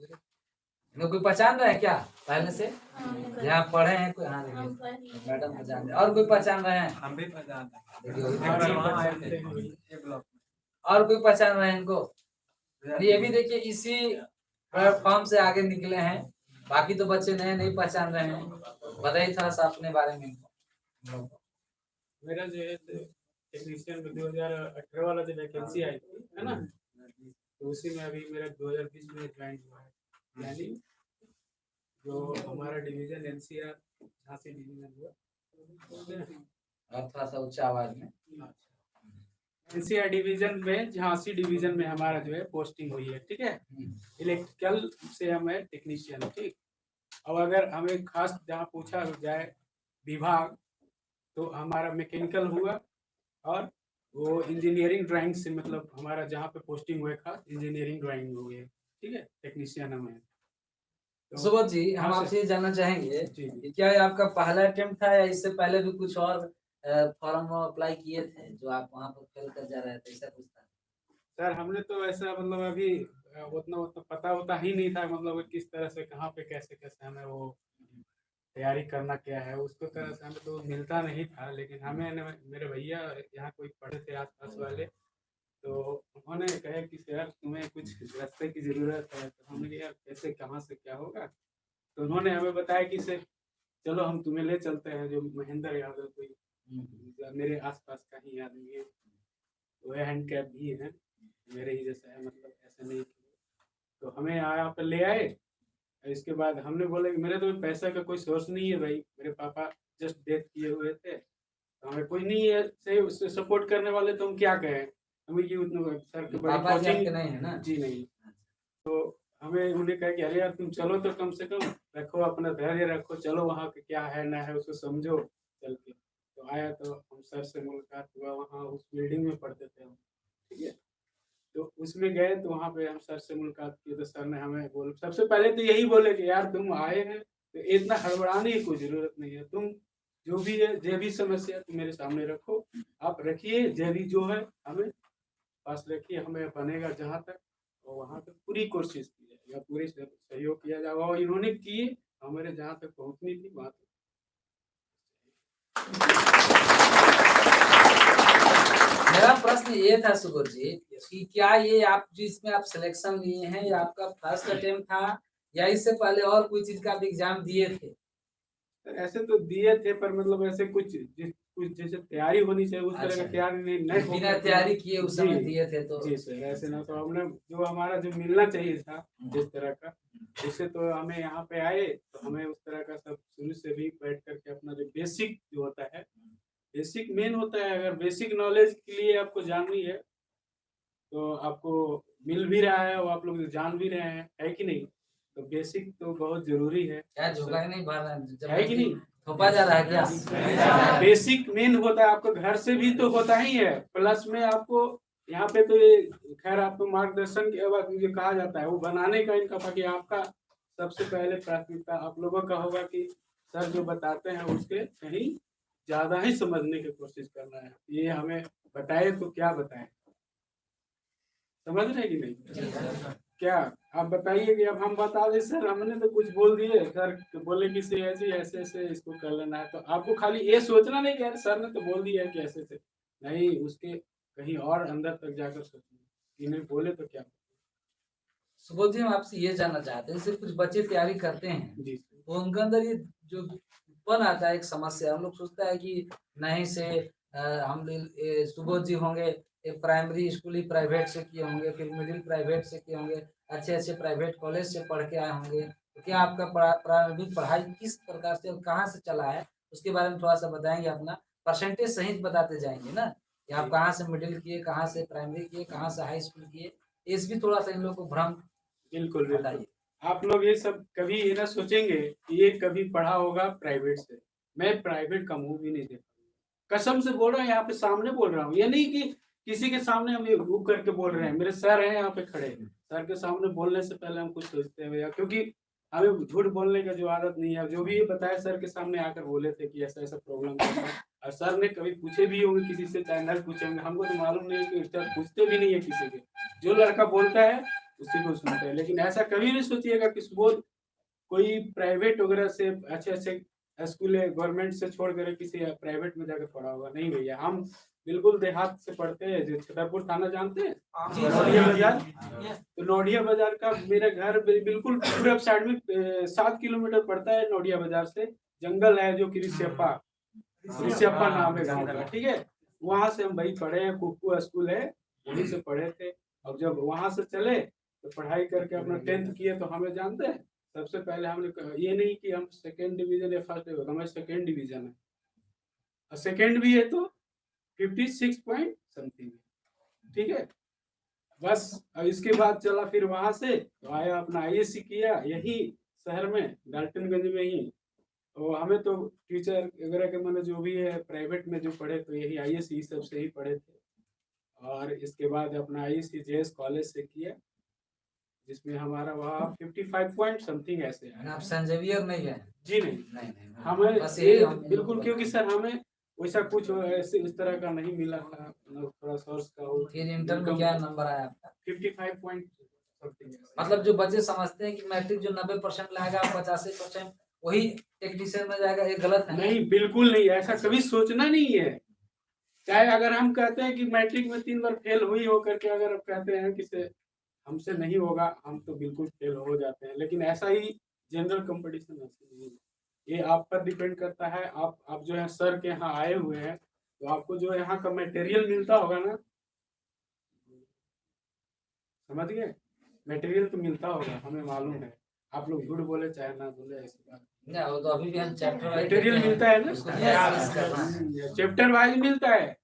इनको कोई पहचान रहा है क्या पहले से? यहाँ पढ़े हैं कोई? हाँ मैडम पहचान रहे। और कोई पहचान रहे हैं? हम भी पहचान और कोई पहचान रहे हैं इनको? ये भी देखिए इसी प्लेटफॉर्म से आगे निकले हैं। बाकी तो बच्चे नए नहीं पहचान रहे हैं। बताइए थोड़ा सा अपने बारे में। मेरा जो है टेक्नीशियन में 2018 वाला जो वैकेंसी आई थी है ना, तो उसी में अभी मेरा 2020 में ज्वाइन हुआ है। यानी जो हमारा डिवीजन एनसीआर झांसी डिवीजन हुआ, और थोड़ा सा ऊंचा आवाज में। एनसीआर डिवीजन में झांसी डिवीजन में हमारा जो है पोस्टिंग हुई है। ठीक है, इलेक्ट्रिकल से हमें टेक्नीशियन। ठीक, अब अगर हमें खास जहाँ पूछा जाए विभाग, तो हमारा मैकेनिकल हुआ और वो इंजीनियरिंग ड्राइंग से, मतलब हमारा जहाँ पे पोस्टिंग हुआ था इंजीनियरिंग ड्राइंग हो गया। ठीक है, टेक्नीशियन हमें। तो सुबोध जी, हम आपसे ये जानना चाहेंगे कि क्या ये आपका पहला अटेम्प्ट था या इससे पहले भी कुछ और फॉर्म अप्लाई किए थे जो आप वहाँ पर फेल कर जा रहे थे, ऐसा कुछ था? सर हमने तो ऐसा मतलब अभी उतना पता होता ही नहीं था, मतलब किस तरह से कहाँ पे कैसे कैसे हमें वो तैयारी करना क्या है, उसको तरह से हमें तो मिलता नहीं था। लेकिन हमें मेरे भैया यहाँ कोई पढ़े थे आसपास वाले, तो उन्होंने कहा कि सर तुम्हें कुछ रास्ते की ज़रूरत है। तो हमने कहा यार कैसे कहाँ से क्या होगा, तो उन्होंने हमें बताया कि सर चलो हम तुम्हें ले चलते हैं, जो महेंद्र यादव कोई मेरे आसपास का ही आदमी है, वो हैंड कैप भी है मेरे ही जैसा है, मतलब ऐसा नहीं। तो हमें यहाँ पर ले आए। इसके बाद हमने बोला कि मेरे तो पैसा का कोई सोर्स नहीं है भाई, मेरे पापा जस्ट डेथ किए हुए थे, तो हमें कोई नहीं है सही उससे सपोर्ट करने वाले, तो हम क्या कहें। हमें कि उतना सर के बड़ी कोचिंग नहीं है ना जी नहीं। तो हमें उन्हें कहा कि अरे यार तुम चलो तो कम से कम रखो, अपना धैर्य रखो, चलो वहाँ पे क्या है ना है उसको समझो चल के। तो आया तो हम सर से मुलाकात हुआ, वहाँ उस बिल्डिंग में पढ़ते थे हम। ठीक है, तो उसमें गए तो वहाँ पे हम सर से मुलाकात की, तो सर ने हमें बोल सबसे पहले तो यही बोले कि यार तुम आए हैं तो इतना हड़बड़ाने की कोई ज़रूरत नहीं है, तुम जो भी है जो भी समस्या तुम मेरे सामने रखो, आप रखिए, जो भी जो है हमें पास रखिए, हमें बनेगा जहाँ तक, और वहाँ तक पूरी कोशिश की जाएगी, पूरी सहयोग किया जाएगा। और इन्होंने किए, हमारे जहाँ तक पहुँचनी थी वहाँ तक। मेरा प्रश्न ये था सुबोध जी कि क्या ये आप जिसमें आप सिलेक्शन लिए हैं ये आपका फर्स्ट अटेम्प्ट था या इससे पहले और कोई चीज का आप एग्जाम दिए थे? ऐसे तो दिए थे, पर मतलब ऐसे कुछ जैसे तैयारी होनी चाहिए उस तरह का तैयारी नहीं बिना तैयारी किए उस समय दिए थे तो? जी सर, ऐसे ना तो हमने जो हमारा जो मिलना चाहिए था जिस तरह का, उससे तो हमें यहाँ पे आए तो हमें उस तरह का सब शुरू से भी बैठ करके अपना जो बेसिक जो होता है, बेसिक मेन होता है। अगर बेसिक नॉलेज के लिए आपको जाननी है तो आपको मिल भी रहा है और आप लोग जान भी रहे हैं, है कि नहीं। तो बेसिक तो बहुत जरूरी है। क्या झोंका नहीं भर रहा है कि नहीं, थोपा जा रहा है क्या? बेसिक मेन होता है, आपको घर से भी तो होता ही है, प्लस में आपको यहाँ पे तो ये खैर आपको मार्गदर्शन के बाद मुझे कहा जाता है वो बनाने का इनका था कि आपका सबसे पहले प्राथमिकता आप लोगों का होगा कि सर जो बताते हैं उसके कहीं ज्यादा ही समझने की कोशिश करना है। ये हमें बताए तो क्या बताएं, समझ रहे कि नहीं। क्या आप बताइए कि अब हम बता दें सर हमने तो कुछ बोल दिए, सर बोले कि से ऐसे ऐसे ऐसे इसको कर लेना है, तो आपको खाली ये सोचना नहीं कि यार सर ने तो बोल दिया है कि ऐसे से, नहीं उसके कहीं और अंदर तक जाकर सोचना, इन्हें बोले तो क्या। सुबोध जी हम आपसे ये जानना चाहते हैं, जैसे कुछ बच्चे तैयारी करते हैं जी तो उनके अंदर ये जो उत्पन्न आता है एक समस्या, हम लोग सोचता है कि नहीं से हम सुबोध जी होंगे एक प्राइमरी स्कूल ही प्राइवेट से किए होंगे, फिर मिडिल प्राइवेट से किए होंगे, अच्छे अच्छे प्राइवेट कॉलेज से पढ़ के आए होंगे, तो क्या आपका प्रारंभिक पढ़ाई किस प्रकार से और कहाँ से चला है उसके बारे में थोड़ा सा बताएंगे? अपना परसेंटेज सहित बताते जाएंगे ना कि आप कहाँ से मिडिल किए, कहाँ से प्राइमरी किए, कहाँ से हाई स्कूल किए, इस भी थोड़ा सा इन लोग को भ्रम। बिल्कुल बिल्कुल, आप लोग ये सब कभी ये ना सोचेंगे कि ये कभी पढ़ा होगा प्राइवेट से। मैं प्राइवेट का मुंह भी नहीं देखा, कसम से बोल रहा हूँ, यहाँ पे सामने बोल रहा हूँ, ये नहीं कि किसी के सामने हम ये रुक करके बोल रहे हैं। मेरे सर हैं यहाँ पे खड़े, सर के सामने बोलने से पहले हम कुछ सोचते हैं भैया, क्योंकि हमें झूठ बोलने का जो आदत नहीं है। जो भी ये बताया सर के सामने आकर बोले थे कि ऐसा ऐसा प्रॉब्लम है, और सर ने कभी पूछे भी होंगे किसी से, चाहे न पूछे होंगे, हमको तो मालूम नहीं है कि सर पूछते भी नहीं है किसी के। जो लड़का बोलता है उसी को सुनते हैं। लेकिन ऐसा कभी नहीं सोचिएगा कि सुबोध कोई प्राइवेट वगैरह से अच्छे-अच्छे स्कूल है गवर्नमेंट से छोड़ कर किसी प्राइवेट में जाकर पढ़ा होगा। नहीं भैया, हम बिल्कुल देहात से पढ़ते हैं। जो छतरपुर थाना जानते हैं? जी, नोडिया बाजार। हाँ। तो नोडिया बाजार का मेरा घर बिल्कुल पूरब साइड में 7 किलोमीटर पड़ता है नोडिया बाजार से। जंगल है जो कि रिसियप्पा नाम है गाँव का, ठीक है? वहाँ से हम वही पढ़े हैं, कुक्कू स्कूल है, वहीं से पढ़े थे। और जब वहाँ से चले तो पढ़ाई करके अपना 10th किए तो हमें जानते हैं, सबसे पहले हमने ये नहीं कि हम सेकंड डिवीजन या फर्स्ट डिवीजन, हमें सेकंड डिवीजन है और सेकंड भी है तो 56 पॉइंट समथिंग, ठीक है? बस अब इसके बाद चला फिर वहां से तो आया अपना आईएससी किया यही शहर में डाल्टनगंज में ही। तो हमें तो टीचर वगैरह के मैंने जो भी है प्राइवेट में जो पढ़े तो यही आईएससी सब से ही पढ़े थे। और इसके बाद अपना आईएससी जेएस कॉलेज से किया जिसमें हमारा वहाँ 55 पॉइंट समथिंग ऐसे यानी है। आप सेंट जेवियर नहीं गए? जी नहीं, नहीं। हमें बस ये यही हम बिल्कुल, क्योंकि सर हमें वैसा कुछ ऐसे इस तरह का नहीं मिला था, मतलब थोड़ा सोर्स का हो। फिर इंटर में क्या नंबर आया आपका? 55 पॉइंट समथिंग। मतलब जो बच्चे समझते हैं कि मैट्रिक जो 90% लाएगा 85% वही टेक्नीशियन में जाएगा, ये गलत है? नहीं, बिल्कुल नहीं, ऐसा कभी सोचना नहीं है। चाहे अगर हम कहते हैं कि मैट्रिक में 3 बार फेल हुई हो करके अगर आप कहते हैं कि से हमसे नहीं होगा, हम तो बिल्कुल फेल हो जाते हैं। लेकिन ऐसा ही जनरल कंपटीशन ऐसे नहीं है। ये आप पर डिपेंड करता है। आप जो है सर के यहाँ आए हुए हैं तो आपको जो यहाँ का मटेरियल मिलता होगा ना, समझ गए? मटेरियल तो मिलता होगा, हमें मालूम है। आप लोग झूठ बोले चाहे ना बोले ऐसी बात नहीं, वो तो अभी भी हम चैप्टर वाइज मटेरियल मिलता है ना, उसको प्रैक्टिस करना है। चैप्टर वाइज मिलता है।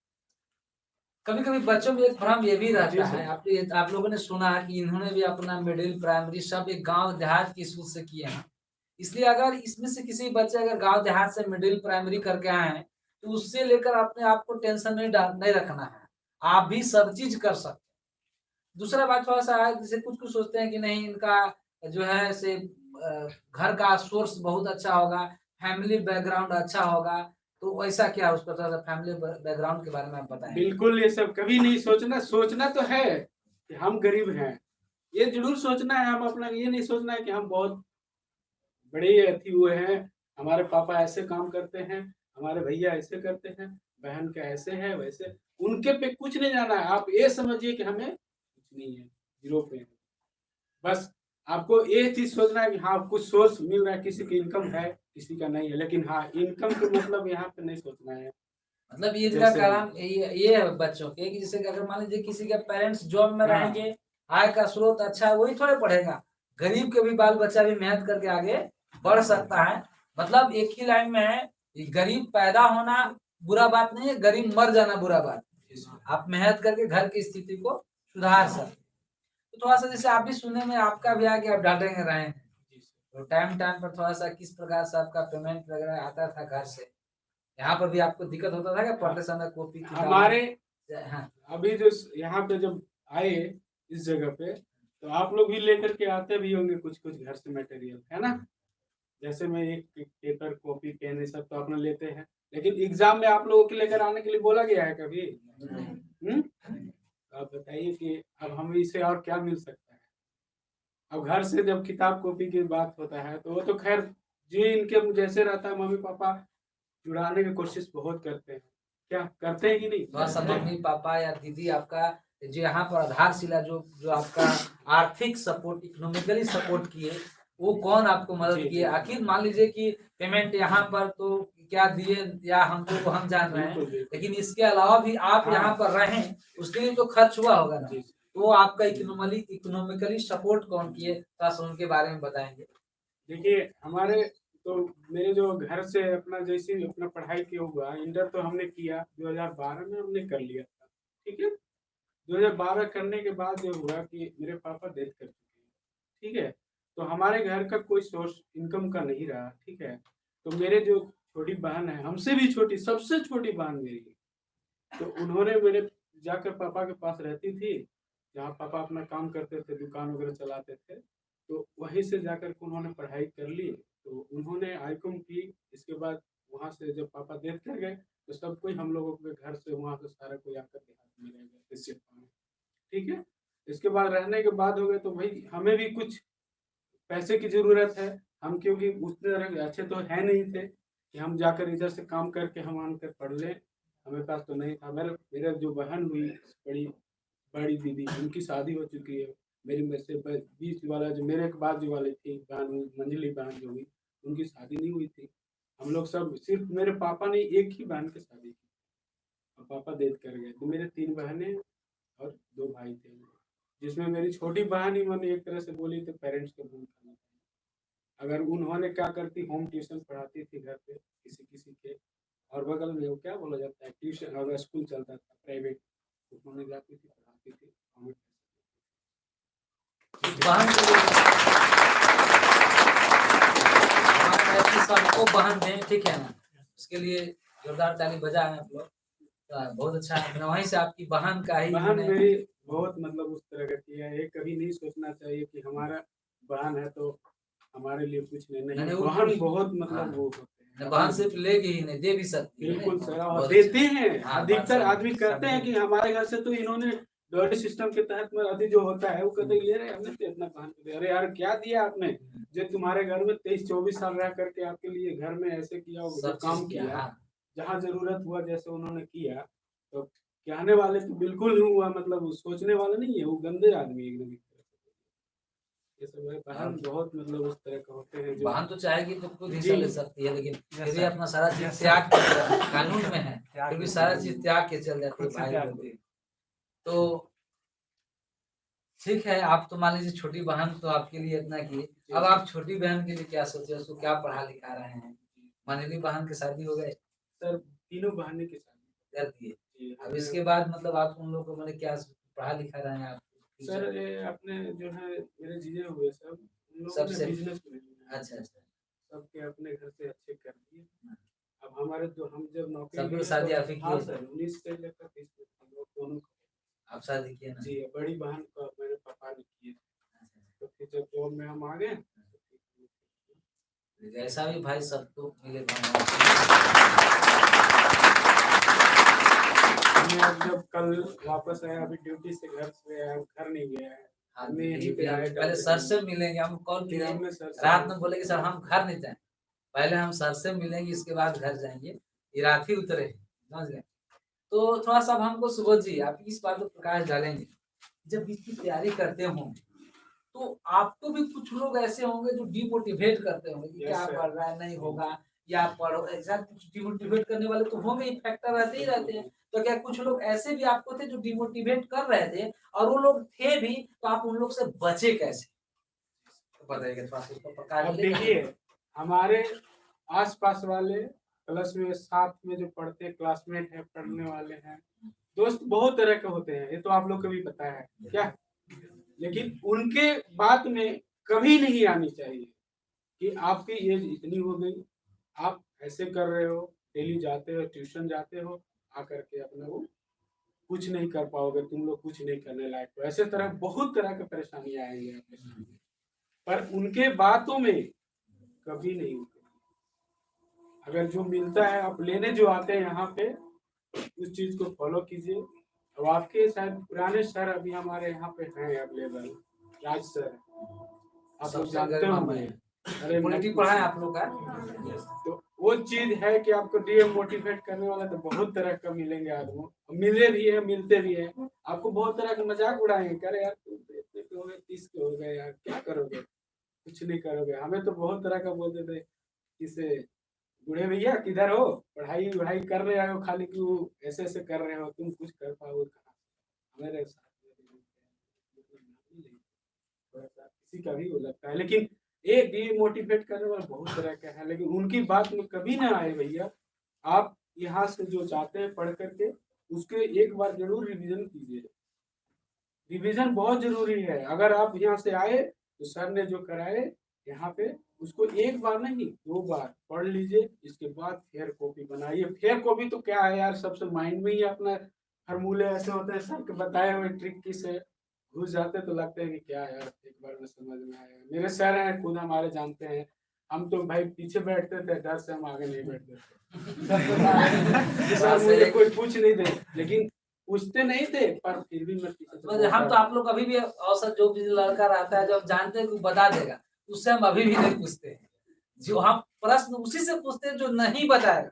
कभी कभी बच्चों में एक भ्रम ये भी जी रहता सर। है, आप लोगों ने सुना कि इन्होंने भी अपना मिडिल प्राइमरी सब एक गांव देहात के स्कूल से किए हैं। इसलिए अगर इसमें से किसी बच्चे अगर गांव देहात से मिडिल प्राइमरी करके आए हैं तो उससे लेकर अपने आप को टेंशन नहीं रखना है। आप भी सब चीज कर सकते हैं। दूसरा बात थोड़ा सा है, जैसे कुछ कुछ सोचते हैं कि नहीं इनका जो है से घर का सोर्स बहुत अच्छा होगा, फैमिली बैकग्राउंड अच्छा होगा, तो ऐसा क्या उसका थोड़ा सा फैमिली बैकग्राउंड के बारे में आप बताएं? बिल्कुल ये सब कभी नहीं सोचना। सोचना तो है कि हम गरीब हैं, ये जरूर सोचना है। हम अपना ये नहीं सोचना है कि हम बहुत बड़े अथी हुए हैं, हमारे पापा ऐसे काम करते हैं, हमारे भैया ऐसे करते हैं, बहन का ऐसे है वैसे। उनके पे कुछ नहीं जाना है। आप ये समझिए कि हमें कुछ नहीं है, जीरो पे है। बस आपको ये चीज सोचना है कि हाँ कुछ सोर्स मिल रहा है, किसी की इनकम है किसी का नहीं है। लेकिन हाँ इनकम के मतलब यहाँ पे नहीं सोचना है। मतलब ये इनका जैसे कारण ये है बच्चों के कि जैसे कि अगर मान लीजिए किसी के पेरेंट्स जॉब में हाँ। रहेंगे, आय का स्रोत अच्छा है, वही थोड़े पढ़ेगा। गरीब के भी बाल बच्चा भी मेहनत करके आगे बढ़ सकता है। मतलब एक ही लाइन में है, ये गरीब पैदा होना बुरा बात नहीं है, गरीब मर जाना बुरा बात है। आप मेहनत करके घर की स्थिति को सुधार सकते। तो थोड़ा सा जैसे आप भी सुनने में आपका भी आ कि आप डांटेंगे रहे हैं, तो टाइम टाइम पर थोड़ा सा किस प्रकार से आपका पेमेंट वगैरह आता था घर से? यहाँ पर भी आपको दिक्कत होता था क्या पढ़ते समय कॉपी किताब? हमारे हाँ। अभी जो यहाँ पे जब आए इस जगह पे तो आप लोग भी लेकर के आते भी होंगे कुछ कुछ घर से मटेरियल, है ना? जैसे मैं एक पेपर कॉपी पेन ये सब तो अपना लेते हैं, लेकिन एग्जाम में आप लोगों के लेकर आने के लिए बोला गया है कभी? आप बताइए कि अब हमें इसे और क्या मिल सकता है? अब घर से जब किताब कॉपी की बात होता है तो वो तो खैर जी इनके जैसे रहता है, मम्मी पापा जुड़ाने की कोशिश बहुत करते हैं। क्या करते हैं कि नहीं? थोड़ा सा मम्मी पापा या दीदी आपका जो यहाँ पर आधारशिला जो जो आपका आर्थिक सपोर्ट इकोनॉमिकली सपोर्ट किए, वो कौन आपको मदद जी, किए? जी। आखिर मान लीजिए कि पेमेंट यहाँ पर तो क्या दिए या हमको वो हम जान रहे हैं, बिल्कुल, बिल्कुल। लेकिन इसके अलावा भी आप हाँ। यहाँ पर रहें उसके लिए तो खर्च हुआ होगा ना? जी। तो आपका इकोनॉमिकली सपोर्ट कौन किए? थोड़ा सा उनके बारे में बताएंगे। देखिए हमारे तो मेरे जो घर से अपना जैसे ही अपना पढ़ाई किया हुआ इंटर तो हमने किया 2012 में हमने कर लिया था, ठीक है? 2012 करने के बाद जो हुआ कि मेरे पापा डेथ कर चुके हैं, ठीक है? तो हमारे घर का कोई सोर्स इनकम का नहीं रहा, ठीक है? तो मेरे जो छोटी बहन है, हमसे भी छोटी, सबसे छोटी बहन मेरी, तो उन्होंने मेरे जाकर पापा के पास रहती थी, जहाँ पापा अपना काम करते थे, दुकान वगैरह चलाते थे, तो वहीं से जाकर के उन्होंने पढ़ाई कर ली। तो उन्होंने आईकॉम की, इसके बाद वहाँ से जब पापा डेथ कर गए, तो सब कोई हम लोगों के घर से वहाँ से सारा कोई आकर देहात में रह गया, रिसियप्पा में, ठीक है? इसके बाद रहने के बाद हो गए तो भाई हमें भी कुछ पैसे की ज़रूरत है। हम क्योंकि उतने तरह अच्छे तो है नहीं थे कि हम जाकर इधर से काम करके हम आकर पढ़ लें, हमें पास तो नहीं था। मेरा जो बहन हुई बड़ी बड़ी दीदी, उनकी शादी हो चुकी है। मेरी मेरे से बीच वाला जो मेरे के बाजू वाली थी बहन, मंझली बहन जो हुई, उनकी शादी नहीं हुई थी। हम लोग सब सिर्फ मेरे पापा ने एक ही बहन की शादी की और पापा डेथ कर गए। तो मेरे 3 बहनें और 2 भाई थे, जिसमें मेरी छोटी बहन ही मैंने एक तरह से बोली तो पेरेंट्स को भूल खाना था। अगर उन्होंने क्या करती, होम ट्यूशन पढ़ाती थी घर पे किसी किसी के, और बगल में वो क्या बोला जाता है ट्यूशन और स्कूल चलता था प्राइवेट, उन्होंने जाती थी पढ़ाती थी हमें। बहन को ऐसी सबको बहन दें, ठीक है ना, उसके लिए जोरदार ताली बजाएं आप लोग। बहुत अच्छा है, वहीं से आपकी बहन का ही बहन मेरी बहुत मतलब उस तरह का किया है, कभी नहीं सोचना चाहिए कि हमारा बहन है तो हमारे लिए कुछ नहीं, नहीं, वो बहन बहुत हाँ। मतलब वो होते हैं। बहन सिर्फ लेगी ही नहीं, दे भी सकती है। बिल्कुल सर, और बहुत देते अच्छा। हैं। हाँ, अधिकतर बात आदमी कहते हैं कि हमारे घर से तो इन्होंने डॉलर सिस्टम के तहत में अभी जो होता है वो कहते हैं ये रहे हमने तो इतना बहन को दिया। अरे यार क्या दिया आपने, जो तुम्हारे घर में 23-24 साल रह करके आपके लिए घर में ऐसे किया, जो सब काम चीज किया, हाँ। जहाँ जरूरत हुआ जैसे उन्होंने किया, तो कहने वाले तो बिल्कुल नहीं हुआ, मतलब वो सोचने वाले नहीं है, वो गंदे आदमी एकदम एक तरह से। ये सब है, बहन बहुत मतलब उस तरह के होते हैं जो बहन तो चाहेगी तो खुद हिस्सा जी ले सकती है, लेकिन फिर भी सर। अपना सारा चीज त्याग के, कानून में है फिर भी सारा चीज त्याग के चल जाती है भाई लोग। तो ठीक है, आप तो मान लीजिए छोटी बहन तो आपके लिए इतना की, अब आप छोटी बहन के लिए क्या सोचे, उसको क्या पढ़ा लिखा रहे हैं? माननीय बहन की शादी हो गए सर, तीनों बहनें की शादी कर दिए, जी, अब इसके बाद मतलब आप उन लोगों को मैंने क्या पढ़ा लिखा रहे हैं आप? सर ये अपने जो है मेरे जीजे हुए सब, उन लोगों ने सबसे बिजनेस में अच्छा अच्छा सबके अपने घर से अच्छे कर दिए। अब हमारे तो हम जब नौकरी सबकी लिए शादी तो आप ही हाँ किए? सर, 19 से लेकर 30 तक हम लोग दोनों आप शादी किए ना? जी, बड़ी बहन को मेरे पापा ने किए। तो फिर जब जॉब में हम आ गए जैसा भी भाई सबको मिले मैं जब कल वापस आया, अभी ड्यूटी से घर से आया, घर नहीं गया है। हमने यहीं पे आए, पहले सर से मिलेंगे, हम कॉल फिर किए हमने सर से रात में, बोले कि सर हम घर नहीं जाए, पहले हम सर से मिलेंगे इसके बाद घर जाएंगे, ये रात ही उतरे, समझ गए। तो थोड़ा सा अब हमको सुबोध जी आप इस बात पर प्रकाश डालेंगे, जब इसकी तैयारी करते हो तो आपको भी कुछ लोग ऐसे होंगे जो डिमोटिवेट करते होंगे कि क्या पढ़ रहा है, नहीं होगा, या पढ़ो, ऐसा कुछ डिमोटिवेट करने वाले तो होंगे ही, फैक्टर रहते ही रहते हैं। तो क्या कुछ लोग ऐसे भी आपको थे जो डिमोटिवेट कर रहे थे, और वो लोग थे भी, तो आप उन लोग से बचे कैसे, तो बताइएगा थोड़ा सा उसका प्रकाश अब डालिए। देखिए, हमारे आसपास वाले प्लस में साथ में जो पढ़ते हैं, क्लासमेट है, पढ़ने वाले हैं, दोस्त बहुत तरह के होते हैं, ये तो आप लोग को भी पता है क्या। लेकिन उनके बात में कभी नहीं आनी चाहिए कि आपकी एज इतनी हो गई, आप ऐसे कर रहे हो, डेली जाते हो, ट्यूशन जाते हो, आकर के अपना वो कुछ नहीं कर पाओगे, तुम लोग कुछ नहीं करने लायक हो, ऐसे तरह बहुत तरह की परेशानियां आएंगे आपके सामने। पर उनके बातों में कभी नहीं होते। अगर जो मिलता है, आप लेने जो आते हैं यहाँ पे, उस चीज को फॉलो कीजिए। अब आपके शायद पुराने सर अभी हमारे यहाँ पे हैं अवेलेबल, राज सर, आप लोग जानते होंगे। अरे पॉलिटिक्स पढ़ा है आप लोग का? तो वो चीज है कि आपको डीमोटिवेट करने वाला तो बहुत तरह का मिलेंगे आदमी, मिले भी है, मिलते भी है, आपको बहुत तरह का मजाक उड़ाएंगे, करे यार तुम तो इतने के हो गए, 30 के हो गए यार, क्या करोगे, कुछ नहीं करोगे। हमें तो बहुत तरह का बोलते थे, इसे बूढ़े भैया किधर हो, पढ़ाई वढ़ाई कर रहे हो, खाली क्यों ऐसे ऐसे कर रहे हो, तुम कुछ कर पाओगे कहाँ। हमारे साथ किसी का भी हो लगता है, लेकिन एक डीमोटिवेट करने वाला बहुत तरह का है, लेकिन उनकी बात में कभी ना आए भैया। आप यहाँ से जो चाहते हैं पढ़ करके, उसके एक बार जरूर रिवीजन कीजिए। रिवीजन बहुत जरूरी है। अगर आप यहाँ से आए तो सर ने जो कराए यहाँ पे, उसको एक बार नहीं 2 बार पढ़ लीजिए, इसके बाद फेयर कॉपी बनाइए। फेयर कॉपी तो क्या है यार, सबसे माइंड में ही अपना फार्मूले ऐसे होते हैं, सर के बताए हुए ट्रिक की से घुस जाते तो लगता है कि क्या यार एक बार में समझ में आएगा। मेरे सर हैं खुद हमारे जानते हैं, हम तो भाई पीछे बैठते थे, डर से हम आगे नहीं बैठते थे। सर मुझे कोई पूछ नहीं दे, लेकिन पूछते नहीं थे पर फिर भी मैं पीछे से मतलब हम तो बोलता आप लोग अभी भी अवसर जो भी लड़का रहता है जब जानते हैं कि वो बता देगा उससे हम अभी भी नहीं पूछते हैं। जो हम प्रश्न उसी से पूछते हैं जो नहीं बताएगा,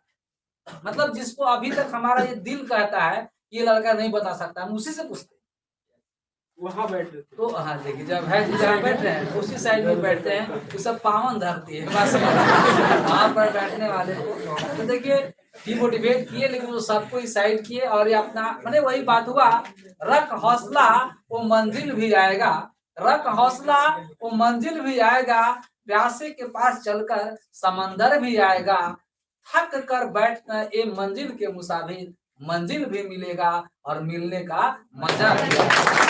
मतलब जिसको अभी तक हमारा ये दिल कहता है कि ये लड़का नहीं बता सकता, हम उसी से पूछते हैं। वहाँ बैठ थे। तो हाँ देखिए, जब है जहाँ बैठ रहे हैं उसी साइड में बैठते हैं, तो सब पावन धरती है बस वहाँ पर बैठने वाले को तो देखिए डिमोटिवेट किए, लेकिन वो सबको इस साइड किए और ये अपना मैंने वही बात हुआ, रख हौसला वो मंजिल भी आएगा, रख हौसला वो मंजिल भी आएगा, प्यासे के पास चलकर समंदर भी आएगा, थक कर बैठना ये मंजिल के मुसाफिर, मंजिल भी मिलेगा और मिलने का मजा भी आएगा।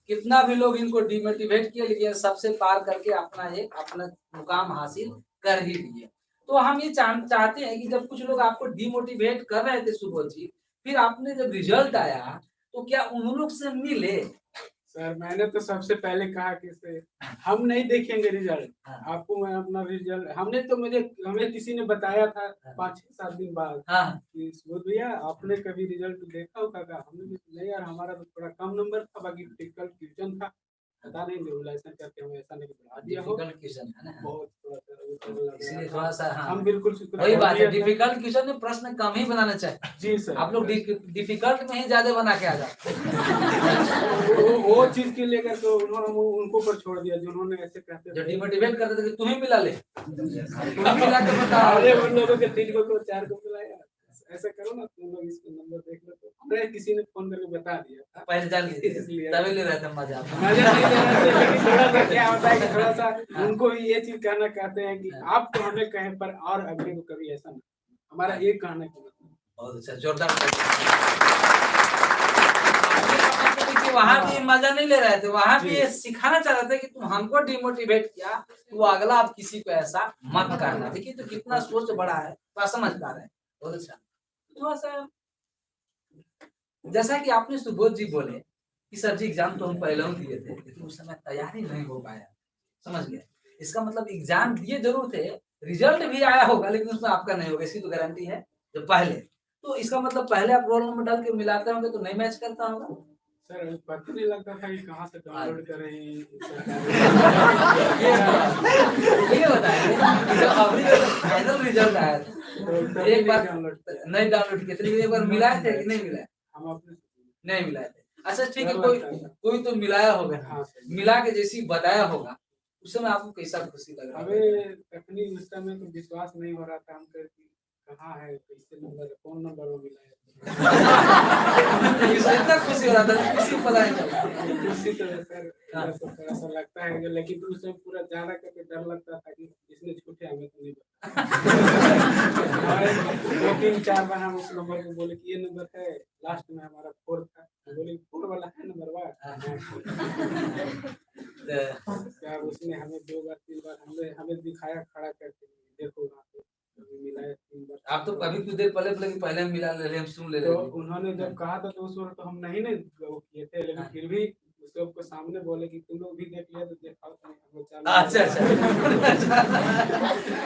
कितना भी लोग इनको डिमोटिवेट किए, लेकिन सबसे पार करके अपना मुकाम हासिल कर ही लिए। तो हम ये चाहते हैं कि जब कुछ लोग आपको डिमोटिवेट कर रहे थे सुबोध जी, फिर आपने जब रिजल्ट आया तो क्या उन लोग से मिले? सर मैंने तो सबसे पहले कहा कि से हम नहीं देखेंगे रिजल्ट, हाँ। आपको मैं अपना रिजल्ट हमें किसी ने बताया था 5-6-7 दिन बाद हाँ कि सुबोध भैया आपने कभी रिजल्ट देखा होगा क्या? हमने भी नहीं यार, हमारा तो थोड़ा कम नंबर था, बाकी टिपिकल क्वेश्चन था, पता नहीं रेगुलेशन करके हमें ऐसा नहीं बढ़ा दिया हो। डिफिकल्ट क्वेश्चन है ना, बहुत थोड़ा इसलिए सा थोड़ा सा हाँ हम बिल्कुल शुक्र वही बात है, कर दिए थे। डिफिकल्ट क्वेश्चन में प्रश्न कम ही बनाना चाहिए। जी सर, आप लोग डिफिकल्ट में ही ज्यादा बना के आ जाते हैं। वो चीज के लेकर तो उन्होंने उनको पर छोड़ दिया जिन्होंने ऐसे कहते जो थे। डिमोटिवेट करते थे कि तुम्हें मिला ले, तुम्हें मिला के बता। अरे उन लोगों के 3 को 4 को मिलाया, ऐसा करो ना तुम लोग इसका नंबर देख लो, तो हमें किसी ने फोन करके बता दिया था। पहले जान लिए इसलिए तभी ले रहे थे मजा। मजा नहीं ले रहे थे, लेकिन थोड़ा सा क्या होता है कि थोड़ा सा उनको भी ये चीज कहना चाहते हैं कि आप तो हमें कहें पर और अगले को कभी ऐसा ना, हमारा ये कहने का मतलब। बहुत अच्छा, जोरदार। वहां भी मजा नहीं ले रहे थे, वहां भी ये सिखाना चाह रहे थे कि तुम हमको डिमोटिवेट किया, तो अगला आप किसी को ऐसा मत करना। देखिए तो कितना सोच बड़ा है, तो आप समझ पा रहे हैं। बहुत अच्छा। थोड़ा सा जैसा कि आपने सुबोध जी बोले कि सर जी एग्जाम तो हम पहले ही दिए थे, लेकिन उस समय तैयारी नहीं हो पाया, समझ गए? इसका मतलब एग्जाम दिए जरूर थे, रिजल्ट भी आया होगा, लेकिन उसमें आपका नहीं होगा, इसकी तो गारंटी है जो पहले। तो इसका मतलब पहले आप रोल नंबर डाल के मिलाते होंगे तो नहीं मैच करता होगा। सर पता नहीं लगता था कि कहाँ से डाउनलोड करें। ये बताइए जब अभी फाइनल रिजल्ट आया था एक बार नहीं डाउनलोड किए थे, एक बार मिलाए थे कि नहीं मिलाए? हम अपने नहीं मिलाए थे। अच्छा ठीक है, कोई तो मिलाया होगा। हाँ मिला के जैसी बताया होगा, उस समय आपको कैसा खुशी लग रहा हमें तकनी उस समय तो विश्वास नहीं हो रहा था हम कर कि कहाँ है, कैसे नंबर है, कौन नंबर वो मिला है। इतना खुशी हो रहा था, किसी को पता नहीं चला। इसी तरह सर थोड़ा सा लगता है, लेकिन उस समय पूरा ज्यादा करके डर लगता था कि इसने छूटे हमें तो नहीं पता। 2-3-4 बार हम उस नंबर को बोले कि ये नंबर है, लास्ट में हमारा 4 था, बोले 4 वाला है नंबर क्या उसने हमें 2 बार 3 बार हमें दिखाया खड़ा करके, देखो वहाँ पे मिला है 3 बार। आप तो कभी कुछ देर पहले मिला ले रहे, हम सुन ले रहे तो उन्होंने जब कहा था तो उस वक्त तो हम नहीं वो किए थे, लेकिन फिर भी सबको सामने बोले कि तुम लोग भी देख लिया तो दिखाओ तो हम चालू। अच्छा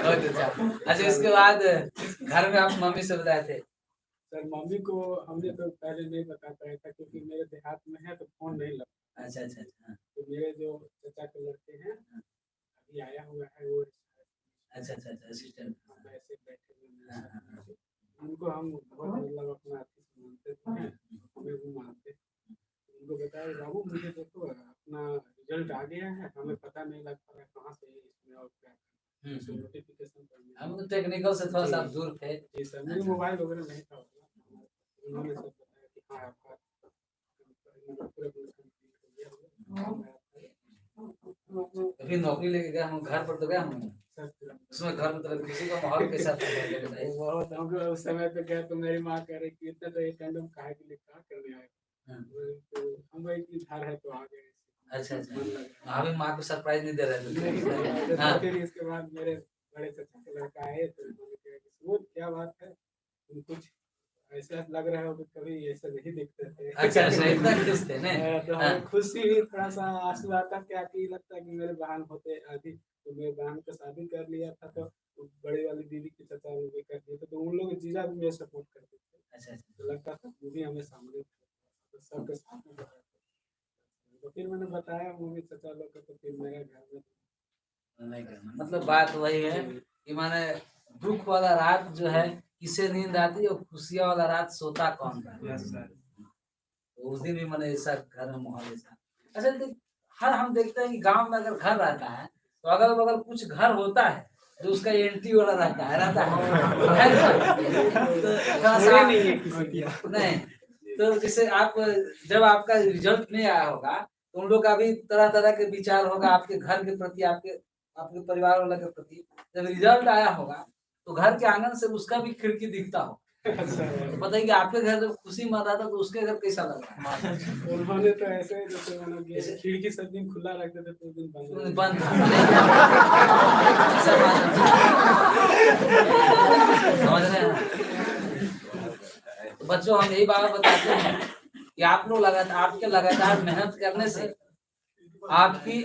बहुत अच्छा। अच्छा इसके बाद घर में आप मम्मी से बताए थे? सर मम्मी को हमने तो पहले नहीं बता पाया था क्योंकि मेरे देहात में है तो फोन नहीं लगता। अच्छा अच्छा अच्छा। तो मेरे जो चाचा के लड़के हैं अभी आया हुआ है वो। अच्छा अच्छा अच्छा असिस्टेंट ऐसे बैठे हुए उनको हम बहुत मतलब अपना मानते थे, हमें भी मानते। उनको बताया बाबू मुझे देखो अपना रिजल्ट आ गया है, हमें पता नहीं लग पा रहा कहाँ से इसमें और क्या नोटिफिकेशन हम तो टेक्निकल से थोड़ा सा दूर थे। जी सर, मेरे मोबाइल वगैरह नहीं था, उन्होंने सब बताया कि हाँ आपका फिर नौकरी लेके गया हूँ, घर पर तो गया हूँ उसमें, घर में तो किसी का माहौल कैसा था? बहुत हमको उस समय पे गया तो मेरी माँ कह रही कि इतना तो एक टैंडम काहे के लिए क्या करने आए, तो हम वही कि घर है तो आ गए। अच्छा अच्छा, अभी माँ को सरप्राइज नहीं दे रहे थे? हाँ। फिर इसके बाद मेरे बड़े चाचा के लड़का आए तो उन्होंने कहा कि सुबोध क्या बात है, तुम कुछ ऐसा लग रहा है कि कभी ऐसा नहीं दिखते थे। अच्छा अच्छा, इतना खुश थे ना? तो हमें खुशी भी थोड़ा सा आंसू आता क्या कि लगता कि मेरे बहन होते आदि, तो मेरे बहन को शादी कर लिया था तो बड़ी वाली दीदी के चचा लोग भी कर दिए थे, तो उन लोग जीजा भी मेरे सपोर्ट करते थे। अच्छा अच्छा। तो लगता था वो भी हमें सामने तो सबके साथ में बताते थे। तो फिर मैंने बताया मम्मी चचा लोग को, तो फिर मेरे घर में नहीं करना मतलब बात वही है कि माने दुख वाला रात जो है किसे नींद आती है और खुशियां वाला रात सोता कौन है। Yes sir. तो उस दिन भी मैंने ऐसा घर में माहौल ऐसा। अच्छा हर हम देखते हैं कि गांव में अगर घर रहता है तो अगल बगल कुछ घर होता है जो उसका एंट्री वाला रहता है तो थोड़ा सा नहीं है किसी की। नहीं तो जैसे आप जब आपका रिजल्ट नहीं आया होगा तो उन लोग का भी तरह तरह के विचार होगा आपके घर के प्रति, आपके आपके परिवार वालों के प्रति। जब रिजल्ट आया होगा तो घर के आंगन से उसका भी खिड़की दिखता हो, तो बताइए कि आपके घर जब खुशी मना था तो उसके घर कैसा लग रहा है। उन्होंने तो ऐसे जैसे मतलब खिड़की सब दिन खुला रखते थे तो दिन बंद था समझ रहे हैं। तो बच्चों हम यही बात बताते हैं कि आप लोग आपके लगातार मेहनत करने से आपकी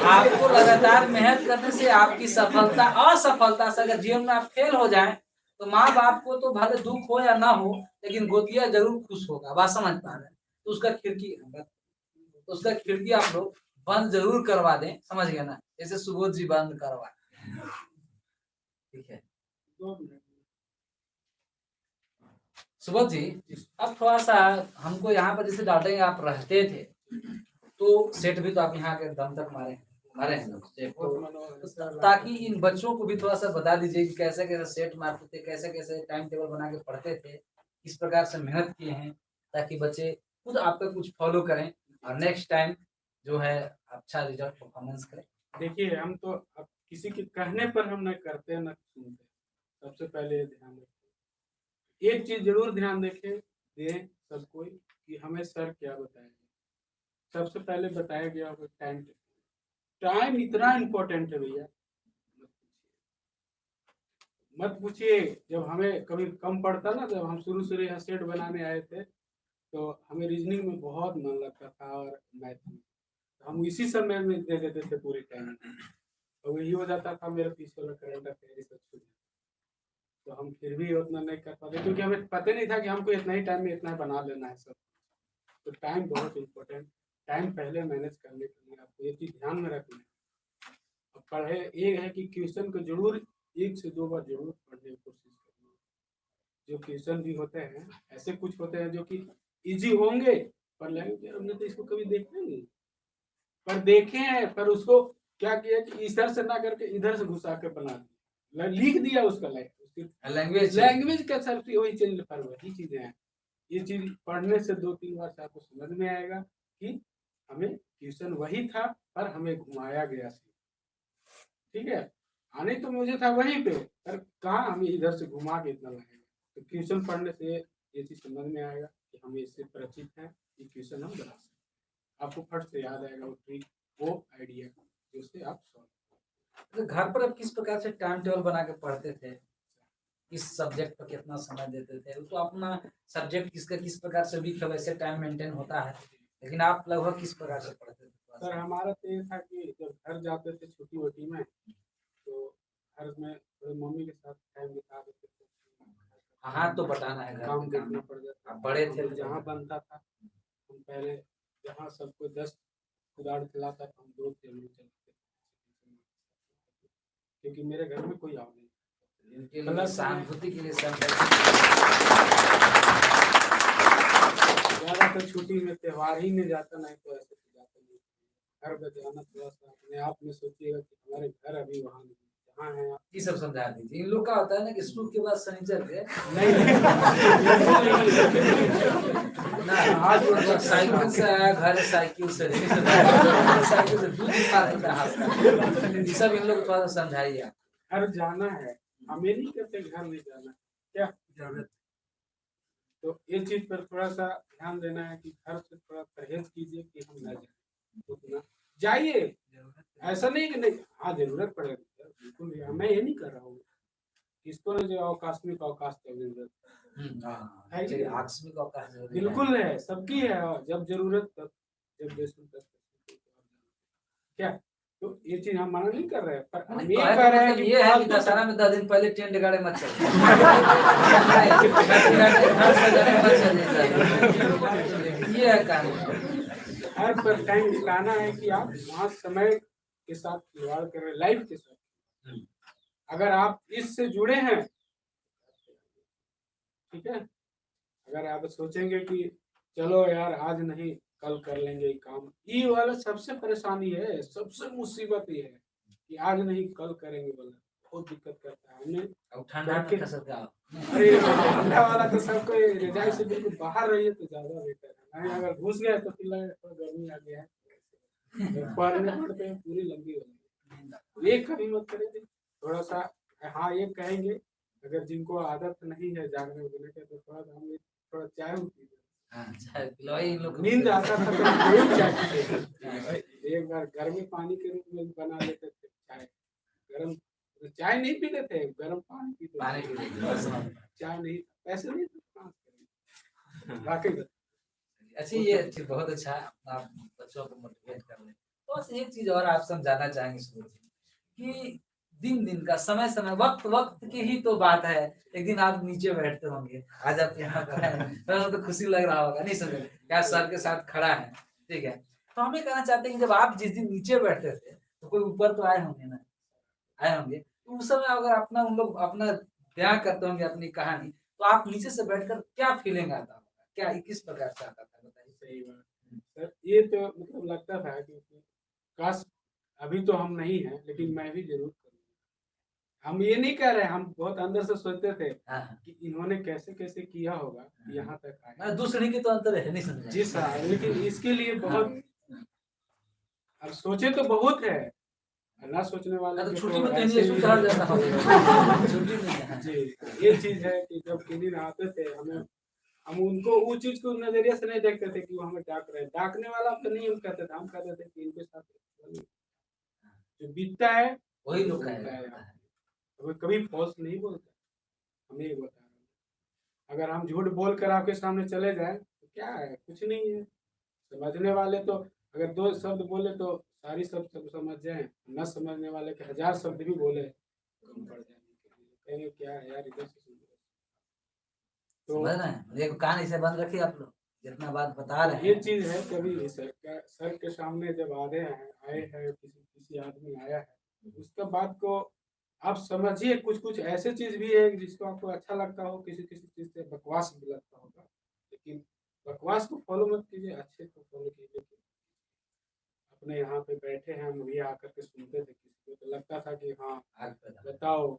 आपको लगातार मेहनत करने से आपकी सफलता असफलता से अगर जीवन में आप फेल हो जाए तो माँ बाप को तो भले दुख हो या ना हो लेकिन गोतिया जरूर खुश होगा। बात समझ पा रहे हैं। तो उसका खिड़की आप लोग बंद जरूर करवा दें, समझ गए ना, जैसे सुबोध जी बंद करवा। ठीक है सुबोध जी, अब थोड़ा सा हमको यहाँ पर जैसे डालेंगे आप रहते थे तो सेट भी तो आप यहाँ के दम तक मारे हैं तो ताकि इन बच्चों को भी थोड़ा सा बता दीजिए कि कैसे कैसे सेट मारते थे, कैसे कैसे टाइम टेबल बना के पढ़ते थे, किस प्रकार से मेहनत किए हैं, ताकि बच्चे खुद आपका कुछ फॉलो करें और नेक्स्ट टाइम जो है अच्छा रिजल्ट परफॉर्मेंस करें। देखिए हम तो अब किसी के कहने पर हम न करते न सुनते। सबसे पहले ध्यान रखें, एक चीज जरूर ध्यान रखें दें सब कोई कि हमें सर क्या बताएंगे। सबसे पहले बताया गया होगा टाइम। टाइम इतना इम्पोर्टेंट है भैया, मत पूछिए। जब हमें कभी कम पड़ता ना, जब हम शुरू यहाँ सेट बनाने आए थे तो हमें रीजनिंग में बहुत मन लगता था और मैथ में, तो हम इसी समय में दे देते थे पूरे टाइम। तो यही हो जाता था मेरे पीछे वाला करंट अफेयर सब छूट जाता, तो हम फिर भी उतना नहीं कर पाते क्योंकि हमें पता नहीं था कि हमको इतना ही टाइम में इतना बना लेना है सब। तो टाइम बहुत इम्पोर्टेंट, टाइम पहले मैनेज करने के लिए आपको ये चीज़ ध्यान में रखना है। अब पढ़े ये है कि क्वेश्चन को जरूर 1 से 2 बार जरूर पढ़ने की कोशिश करनी है। जो क्वेश्चन भी होते हैं ऐसे कुछ होते हैं जो कि इजी होंगे पर लगेंगे हमने तो इसको कभी देखा नहीं, पर देखे हैं, पर उसको क्या किया कि इधर से ना करके इधर से घुसा के बना दिया, लिख दिया उसका लैंग्वेज का सर वही चेंज, पर वही चीजें हैं। ये चीज पढ़ने से 2-3 बार से आपको समझ में आएगा कि हमें क्वेश्चन वही था पर हमें घुमाया गया। ठीक है, आने तो मुझे था वहीं पे, पर कहाँ हमें इधर से घुमा के इतना लगेगा। तो क्वेश्चन पढ़ने से ये चीज समझ में आएगा कि हमें इससे परिचित है, ये क्वेश्चन हम बना सकते, आपको फट से याद आएगा वो ट्रिक, वो आइडिया जिससे आप सॉल्व। तो घर पर आप किस प्रकार से टाइम टेबल बना के पढ़ते थे, किस सब्जेक्ट पर कितना समय देते थे, तो अपना सब्जेक्ट किसका किस प्रकार से वीक है वैसे टाइम मेंटेन होता है, लेकिन आप लगभग किस प्रकार से पढ़ते थे? सर हमारा तो ये था कि जब घर जाते थे छुट्टी वुट्टी में तो घर में थोड़ी मम्मी के साथ टाइम बिता देते थे। हाँ तो बताना है, घर काम का देखना पड़ जाता, आप बड़े थे तो जहाँ बनता था हम पहले, जहाँ सबको 10 कुदाड़ खिलाता था हम 2 चलते थे, क्योंकि मेरे घर में कोई आओ नहीं। इनके लिए सहानुभूति के लिए ज़्यादातर छुट्टी में त्योहार ही में जाता, नहीं तो ऐसे तो जाता नहीं। घर पे जाना थोड़ा सा अपने आप में सोचिएगा कि हमारे घर अभी वहाँ नहीं, जहाँ है आप ये सब समझा दीजिए। इन लोग का होता है ना कि स्कूल के बाद शनिचर के ना आज वो साइकिल से आया घर, साइकिल से साइकिल से दूध ये सब इन लोग थोड़ा सा समझाइए। घर जाना है, हमें नहीं कहते घर नहीं जाना, क्या जरूरत। तो ये चीज पर थोड़ा सा ध्यान देना है कि घर से थोड़ा परहेज कीजिए कि हम न जाए, उतना जाइए, ऐसा नहीं कि नहीं, हाँ जरूरत पड़ेगी बिल्कुल, मैं ये नहीं कर रहा हूँ, किसको ना जो आकस्मिक अवकाश की जरूरत है, आकस्मिक अवकाश बिल्कुल है, सबकी है, जब जरूरत तब, जब जैसे क्या। तो ये चीज हम मना नहीं कर रहे हैं, पर हम नहीं, ये कहे कह का रहे हैं मतलब कि ये है कि फालतू दशहरा में 10 दिन पहले टेंट गाड़े मत चलो। घर सजाने मत चलिए, ये है कानून। हर पर टाइम निकालना है कि आप वहाँ समय के साथ खिलवाड़ कर रहे हैं, लाइफ के साथ। अगर आप इससे जुड़े हैं, ठीक है, अगर आप सोचेंगे कि चलो यार आज नहीं कल कर लेंगे ये काम, ये वाला सबसे परेशानी है, सबसे मुसीबत ये है कि आज नहीं कल करेंगे वाला बहुत दिक्कत करता है हमें। अब ठंडा में कसर का अरे ठंडा वाला तो सबको रजाई से बिल्कुल बाहर रहिए तो ज्यादा बेहतर है, नहीं अगर घुस गए तो फिर लगे थोड़ा गर्मी आ गया है, पढ़ने पढ़ते हैं पूरी लंबी हो जाएगी। ये कभी मत करें, थोड़ा सा हाँ ये कहेंगे, अगर जिनको आदत नहीं है जागने उगने के तो थोड़ा सा हम थोड़ा चाय पी लें। हाँ, चाय पिलवाई इन लोग को। नींद आता था तो जरूर चाय पीते थे। एक बार गर्मी पानी के रूप में बना लेते थे चाय, गर्म चाय नहीं पीते थे, गर्म पानी पीते पानी थे। पी लेते बस। चाय नहीं, पैसे नहीं थे, कहाँ से करेंगे? वाकई में। अच्छा, ये चीज बहुत अच्छा है, आप बच्चों को मोटिवेट कर रहे हैं। तो बस एक चीज और आप समझाना चाहेंगे सूरज जी, कि दिन दिन का समय समय वक्त वक्त की ही तो बात है। एक दिन आप नीचे बैठते होंगे, आज आप यहाँ पर हैं, तो खुशी लग रहा होगा, नहीं समझे क्या सर के साथ खड़ा है, ठीक है। तो हम ये कहना चाहते हैं कि जब आप जिस दिन नीचे बैठते थे तो कोई ऊपर तो आए होंगे ना, आए होंगे, तो उस समय अगर अपना उन लोग अपना बयां करते होंगे अपनी कहानी, तो आप नीचे से बैठकर क्या फीलिंग आता होगा, क्या किस प्रकार से आता था, बताइए। सही बात सर, ये तो मतलब लगता था कि काश अभी तो हम नहीं हैं, लेकिन मैं भी जरूर करूँगा। हम ये नहीं कह रहे, हम बहुत अंदर से सोचते थे हाँ, कि इन्होंने कैसे कैसे किया होगा यहाँ तक आए। मतलब दूसरे की तो अंतर है, नहीं समझा। जी सर, लेकिन इसके लिए हाँ, बहुत अब सोचे तो बहुत है, ना सोचने वाले तो के छुट्टी तो में तो ऐसे इंग्लिश ही उतार जाता होगा। छुट्टी में हाँ। जी, ये चीज है कि जब किन्हीं आते थे हमें, हम उनको उस चीज को नजरिए से नहीं देखते थे कि वो हमें डाक रहे हैं। डाकने वाला तो नहीं हम कहते थे, हम कहते थे कि इनके साथ जो बीतता है वही लोग बोलता कहेगा। है यार। वो कभी फॉल्स नहीं बोलता, हमें ये बता रहे हैं। अगर हम झूठ बोल कर आपके सामने चले जाए तो क्या है, कुछ नहीं है। समझने वाले तो अगर 2 शब्द बोले तो सारी सब समझ जाए, न समझने वाले के 1000 शब्द भी बोले कम पड़ जाने के लिए, कहेंगे क्या है यार इधर से सुन रहे हो। तो समझ रहे हैं, एक कान ऐसे बंद रखिए आप लोग, जितना बात बता रहे ये हैं। चीज है, कभी सर के सामने जब आए हैं किसी किसी आदमी आया है, उसका बात को आप समझिए। कुछ कुछ ऐसे चीज भी है जिसको आपको अच्छा लगता हो, किसी किसी चीज से बकवास भी लगता होगा, लेकिन बकवास को फॉलो मत कीजिए, अच्छे को फॉलो कीजिए। अपने यहाँ पे बैठे हैं, हम भी आकर के सुनते थे, किसी को तो लगता था कि हाँ आग पैदा। बताओ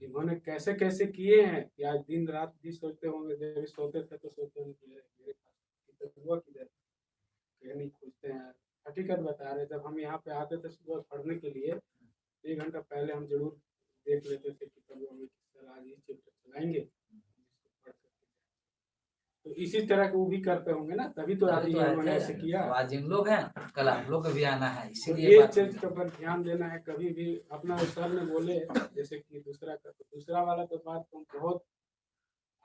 इन्होंने कैसे कैसे किए हैं कि आज दिन रात भी सोचते होंगे, जब भी सोते थे तो सोचते होंगे कि मेरे पास हुआ किधर, कहीं नहीं खोजते हैं। हकीकत बता रहे, जब हम यहाँ पे आते थे सुबह पढ़ने के लिए, 1 घंटा पहले हम जरूर देख लेते थे कि कब हमें किस तरह आज ये चैप्टर चलाएंगे, जिसको पढ़ करके। तो इसी तरह के वो भी करते होंगे ना, तभी तो आज तभी तो ये आए उन्होंने थे, ऐसे किया। अब आज इन लोग हैं, कल आप लोग को भी आना है, तो इसीलिए ये बात चीज के ऊपर ध्यान देना है। कभी भी अपना सर ने बोले जैसे कि दूसरा का, तो दूसरा वाला तो बात हम बहुत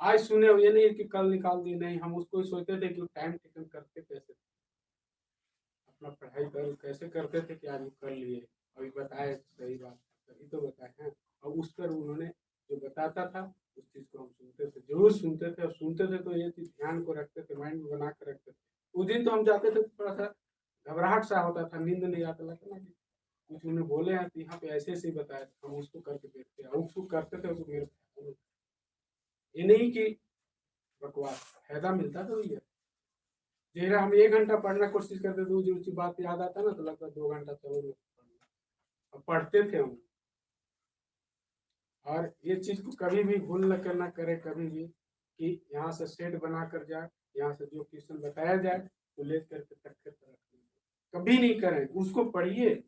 आज सुने, ये नहीं कि कल निकाल दी, नहीं, हम उसको ही सोचते थे कि टाइम टेकन करते कैसे थे, अपना पढ़ाई कर कैसे करते थे कि आज कर लिए, अभी बताए सही बात, तभी तो बताए हैं। और उस पर उन्होंने जो बताता था उस चीज को हम सुनते थे, जरूर सुनते थे, और सुनते थे तो ये चीज ध्यान को रखते थे, माइंड में बना कर रखते थे। उस दिन तो हम जाते थे तो थोड़ा सा घबराहट सा होता था, नींद नहीं आता, लगता ना कि कुछ उन्हें बोले हैं तो यहाँ पे ऐसे ऐसे ही बताया, हम उसको करके देखते हैं, उसको करते थे, उसको मेरे ये नहीं कि बकवास, फायदा मिलता तो ही है। जैसे हम 1 घंटा पढ़ना कोशिश करते थे, जो बात याद आता ना तो लगता 2 घंटा चलो अब पढ़ते थे हम। और ये चीज को कभी भी भूल न करना करे, कभी भी कि यहाँ से सेट बना कर जाए, यहाँ से जो क्वेश्चन बताया जाए तो ले करके तक कभी नहीं करें, उसको पढ़िए।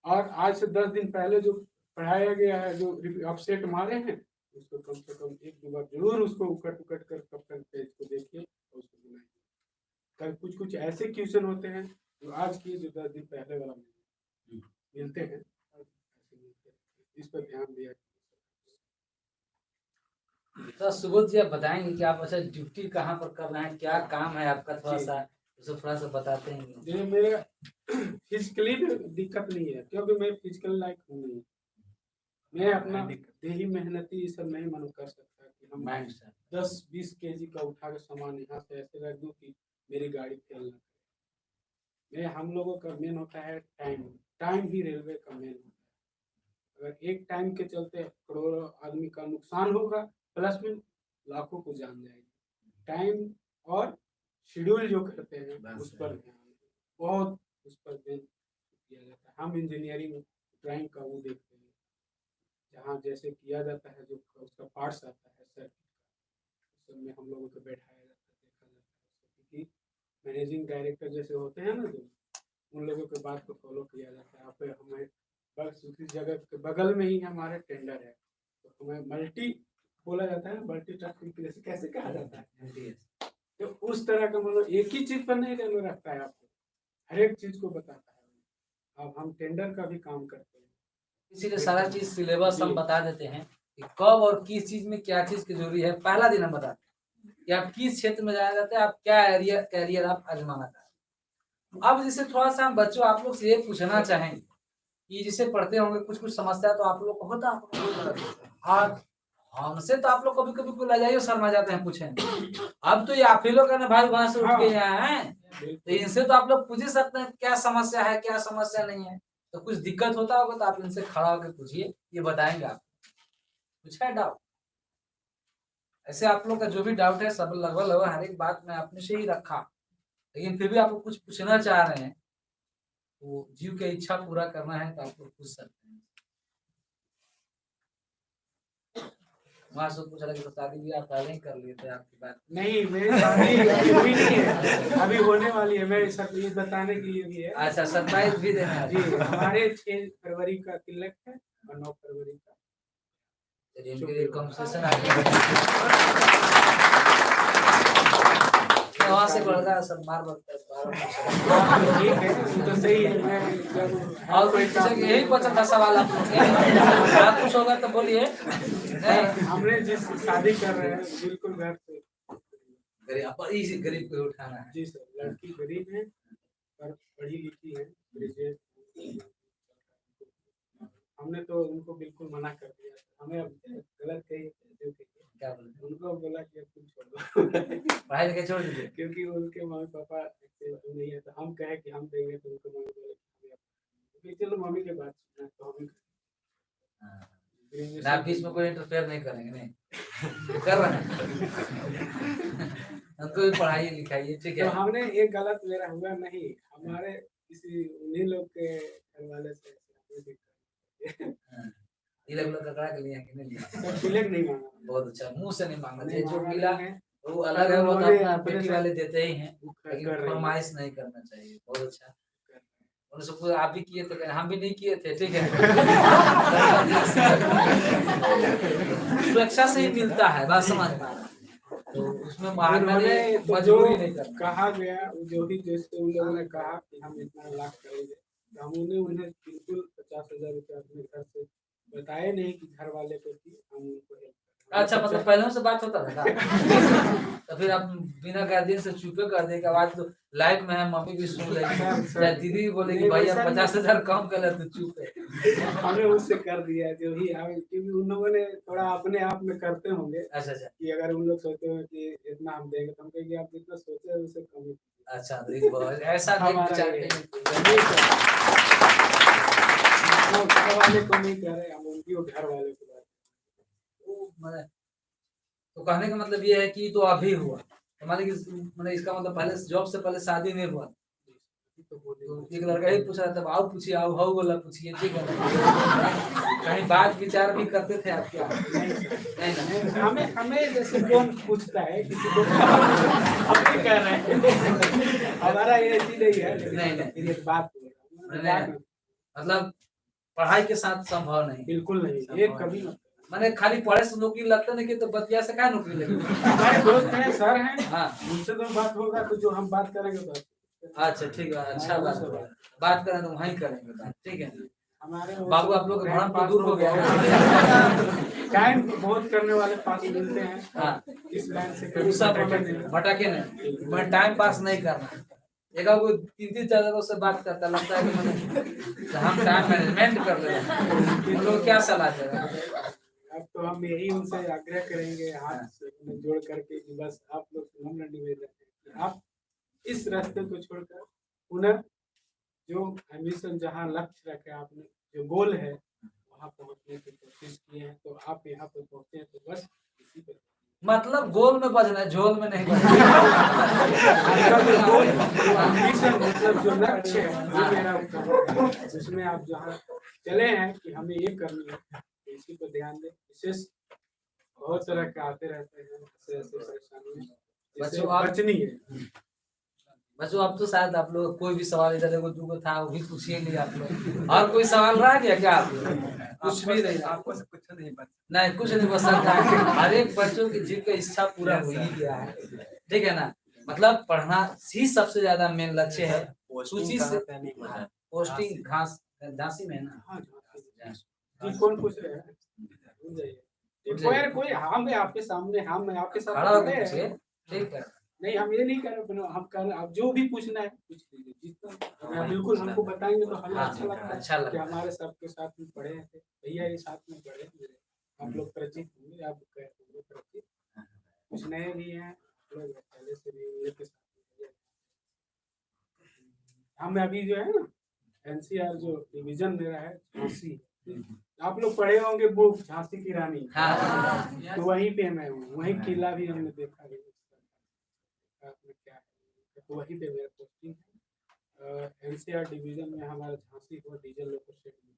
और आज से 10 दिन पहले जो पढ़ाया गया है, जो आप सेट मारे हैं, उसको कम से कम 1-2 बार जरूर उसको उकट उकट कर कप्तान पेज को देखिए और उसको बनाइए। कल कुछ कुछ ऐसे क्वेश्चन होते हैं जो आज की, जो 10 दिन पहले वाला मिलते हैं, इस पर ध्यान दिया। तो सुबोध जी आप बताएंगे कि आप अच्छा ड्यूटी कहाँ पर कर रहे हैं, क्या काम है आपका, थोड़ा जी। सा उसे थोड़ा सा बताते हैं। जो मेरे फिजिकली दिक्कत नहीं है, क्योंकि मैं फिजिकल लाइक हूँ नहीं। मैं अपना डेली मेहनती ये सब नहीं मालूम कर सकता कि हम माइंड से 10-20 केजी का उठा के सामान यहाँ से ऐसे रख दूँ कि मेरी गाड़ी फेल ना करे। मैं हम लोगों का मेन होता है टाइम ही रेलवे का मेन होता है। अगर एक टाइम के चलते करोड़ों आदमी का नुकसान होगा, प्लस में लाखों को जान जाएगी। टाइम और शेड्यूल जो करते हैं उस पर ध्यान बहुत उस पर ध्यान किया जाता है। हम इंजीनियरिंग ड्राइंग का वो देखते हैं, जहाँ जैसे किया जाता है, जो उसका पार्ट्स आता है सर्किट का, उसमें हम लोगों को बैठाया जाता है, देखा जाता है, क्योंकि मैनेजिंग डायरेक्टर जैसे होते हैं ना, जो उन लोगों के बात को फॉलो किया जाता है। फिर हमें दूसरी जगह के बगल में ही हमारे टेंडर है, तो हमें मल्टी बोला जाता है, मल्टी टास्किंग कैसे कहा जाता है, तो उस तरह का मतलब एक ही चीज पर नहीं रेलवे रखता है, आपको हर एक चीज को बताता है। अब हम टेंडर का भी काम करते हैं, इसीलिए सारा चीज सिलेबस हम बता देते हैं कि कब और किस चीज में क्या चीज की जरूरी है। पहला दिन हम बताते हैं कि आप किस क्षेत्र में जाना चाहते हैं, आप क्या कैरियर आप आजमाना चाहते हैं। अब जैसे थोड़ा सा हम बच्चों आप लोग से ये पूछना चाहेंगे कि जिसे पढ़ते होंगे कुछ समस्या तो आप लोग को होता है, और हमसे तो आप लोग कभी कभी को लजाइए शर्मा जाते हैं पूछे। अब तो ये आप ही लोग ना भाई वहां से उठ के आए हैं, तो इनसे तो आप लोग पूछ ही सकते हैं क्या समस्या है क्या समस्या नहीं है। तो कुछ दिक्कत होता होगा तो आप इनसे खड़ा होकर पूछिए, ये बताएंगे आप। कुछ है डाउट? ऐसे आप लोग का जो भी डाउट है सब लगभग हर एक बात मैं अपने से ही रखा, लेकिन फिर भी आप कुछ पूछना चाह रहे हैं, तो जीव की इच्छा पूरा करना है तो आप लोग पूछ सकते हैं। वहां से पूछ रहा कि शादी भी आप पहले ही कर लिए थे, आपकी बात नहीं मेरी शादी अभी हुई नहीं है, अभी होने वाली है। मैं सरप्राइज बताने के लिए भी है। अच्छा, सरप्राइज भी देना है जी, हमारे 6 फरवरी का तिलक है और 9 फरवरी का। चलिए इनके लिए कंसेशन आ गया। वहाँ से बढ़ता सब मार बढ़ता है। ठीक है, तो सही है। मैं जब और कोई यही पूछा था सवाल आप लोग के, आप कुछ होगा तो बोलिए। हमने जिस शादी कर रहे हैं बिल्कुल घर से गरीब गरीब को उठाना है। जी सर, लड़की गरीब है पर पढ़ी लिखी है, ग्रेजुएट। हमने तो उनको बिल्कुल मना कर दिया। हमें अब गलत कही क्या बोले? उनको बोला कि अब तुम छोड़ दो पढ़ाई लिखाई छोड़ दीजिए, क्योंकि उनके मम्मी पापा नहीं है, तो हम कहे कि हम देंगे, तो उनको मम्मी बोले कि चलो मम्मी के बात सुनना, तो हम ना बीच में कोई इंटरफेयर नहीं करेंगे। नहीं कर रहे हैं उनको भी पढ़ाई लिखाई ठीक है। तो हमने एक गलत मेरा हुआ नहीं, हमारे किसी उन्हीं लोग के घर वाले से तिलक लोग ककड़ा के लिए कि नहीं लिया? तिलक नहीं मांगा। बहुत अच्छा, मुंह से नहीं मांगना चाहिए, जो मांगा मिला नहीं है। वो अलग है, वो तो उन्होंने अपना अपने बेटी से वाले देते ही हैं, लेकिन कर रही है। फरमाइश नहीं करना चाहिए। बहुत अच्छा, उनसे पूछा आप भी किए थे? हम भी नहीं किए थे, ठीक है। स्वेच्छा से ही मिलता है, बात समझ में आ रहा है। तो उसमें उन्होंने तो जो मजबूरी नहीं करना। कहा गया, जो भी जैसे उन लोगों ने कहा कि हम इतना लाख करेंगे, तो हमने उन्हें बिल्कुल 50,000 रुपया अपने घर से बताए नहीं कि घर वाले को कि हम उनको help करें। अच्छा, मतलब पहले से बात होता था तो फिर आप बिना गार्जियन से चुपे कर दे के बाद तो लाइफ में है, मम्मी भी सुन लेगी या दीदी भी बोलेगी भाई आप 50,000 कम कर ले, तो चुप है। हमने उससे कर दिया जो ही क्योंकि उन लोगों ने थोड़ा अपने आप में करते होंगे। अच्छा अच्छा कि अगर उन लोग सोचते हो कि इतना हम देंगे, तो हम कहेंगे आप जितना सोचे हैं उससे कम ही। अच्छा, तो इस बार ऐसा देख हमारा विचार ये नहीं। हम घर वाले को नहीं कह रहे, हम उनकी और घर वाले को बात तो कहने का मतलब ये है कि तो अभी हुआ, तो मतलब इसका मतलब पहले जॉब से पहले शादी नहीं हुआ। तो एक लड़का ही पूछ रहा था, आओ पूछिए, आओ हाउ बोला पूछिए, ठीक है। कहीं बात विचार भी करते थे आप क्या? नहीं ना, हमें जैसे कौन पूछता है किसी को हम नहीं कह रहे हैं, हमारा ये ऐसी नहीं है। नहीं ये बात मतलब पढ़ाई के साथ संभव नहीं, बिल्कुल नहीं, ये कभी नहीं। मैंने खाली पढ़े से नौकरी लगता नहीं कि तो बतिया से क्या नौकरी लगेगी? हमारे दोस्त हैं, सर हैं, हाँ, उनसे तो बात होगा, तो जो हम बात करेंगे बात। अच्छा ठीक है, अच्छा बात करें तो वहीं करेंगे बात, ठीक है। हमारे बाबू आप लोग भ्रम तो दूर हो गया टाइम बहुत करने वाले पास मिलते हैं। हाँ, इस लाइन से भटके नहीं, मैं टाइम पास नहीं करना, एक को 3-3 4 से बात करता है, लगता है कि मतलब हम टाइम मैनेजमेंट कर ले रहे हैं। उन लोग क्या सलाह दे रहे हैं? अब तो हम यही उनसे आग्रह करेंगे हाथ से जोड़ करके कि बस आप लोग से नम्र निवेदन है कि आप इस रास्ते को छोड़कर पुनः जो एम्बिशन, जहाँ लक्ष्य रखे आपने, जो गोल है वहाँ पहुँचने की कोशिश किए हैं, तो आप यहाँ पे पहुँचे हैं, तो बस इसी पे मतलब गोल में बजना है, झोल में नहीं बजना। आपका जो गोल, जो एम्बिशन, मतलब जो लक्ष्य है वो मेरा है, जिसमें आप जहाँ चले हैं कि हमें ये करनी है, तो इसी पर ध्यान दें। विशेष बहुत तरह के आते रहते हैं ऐसे ऐसे परेशानी, जिससे बच्चों आप बचनी है। बच्चों अब तो शायद आप लोग कोई भी सवाल इधर एगो दूगो था वो भी पूछिए नहीं आप लोग। और कोई सवाल रह गया क्या आप लोग? कुछ भी नहीं, आपको से कुछ नहीं बच नहीं कुछ नहीं बच सकता है। हर एक बच्चों की जीव का इच्छा पूरा हो ही गया है, ठीक है ना। मतलब पढ़ना ही सबसे ज्यादा मेन लक्ष्य है। सूची से पोस्टिंग झांसी में है ना। हाँ जी, कौन पूछ रहे हैं? भूल जाइए। कोई हाँ, मैं आपके सामने, हाँ मैं आपके साथ खड़ा खड़े होकर हैं। पूछिए, ठीक है। नहीं, हम ये नहीं कर रहे, हम कर, आप जो भी पूछना है पूछ लीजिए, जितना बिल्कुल हमको बताएंगे तो हमें हाँ, अच्छा लगता अच्छा है कि लगता है। हमारे सबके साथ में पढ़े थे भैया, ये साथ में पढ़े मेरे, आप लोग परिचित होंगे, आप होंगे परिचित, कुछ नए भी हैं लोग, पहले से भी मेरे के साथ में। हम अभी जो है ना एनसीआर जो डिवीजन मेरा है झांसी, आप लोग पढ़े होंगे बुक झांसी की रानी, हाँ, तो वहीं पे मैं हूँ, वहीं किला भी हमने देखा है, क्या है, तो वहीं पे मेरा पोस्टिंग है। एनसीआर डिवीजन में हमारा झांसी को डीजल लोको शेड में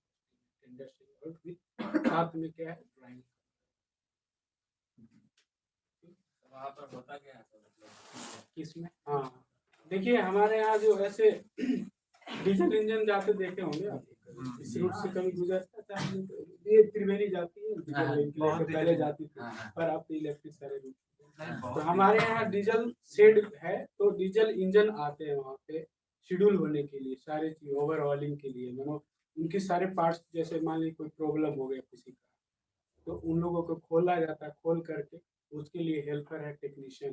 इंडस्ट्री, और भी साथ में क्या है ड्राइंग। वहाँ पर होता क्या है किसमें? हाँ देखिए, हमारे यहाँ जो ऐसे डीजल इंजन जाते देखे होंगे आप, इस रूट से कभी गुजरता था, ये त्रिवेणी जाती है डीजल लेन के लिए, पहले जाती थी, पर अब तो इलेक्ट्रिक सारे रूट। तो हमारे यहाँ डीजल शेड है, तो डीजल इंजन आते हैं वहाँ पे शेड्यूल होने के लिए, सारे चीज ओवरऑलिंग के लिए, मानो उनके सारे पार्ट्स, जैसे मान लीजिए कोई प्रॉब्लम हो गया किसी का, तो उन लोगों को खोला जाता है, खोल करके उसके लिए हेल्पर है, टेक्नीशियन,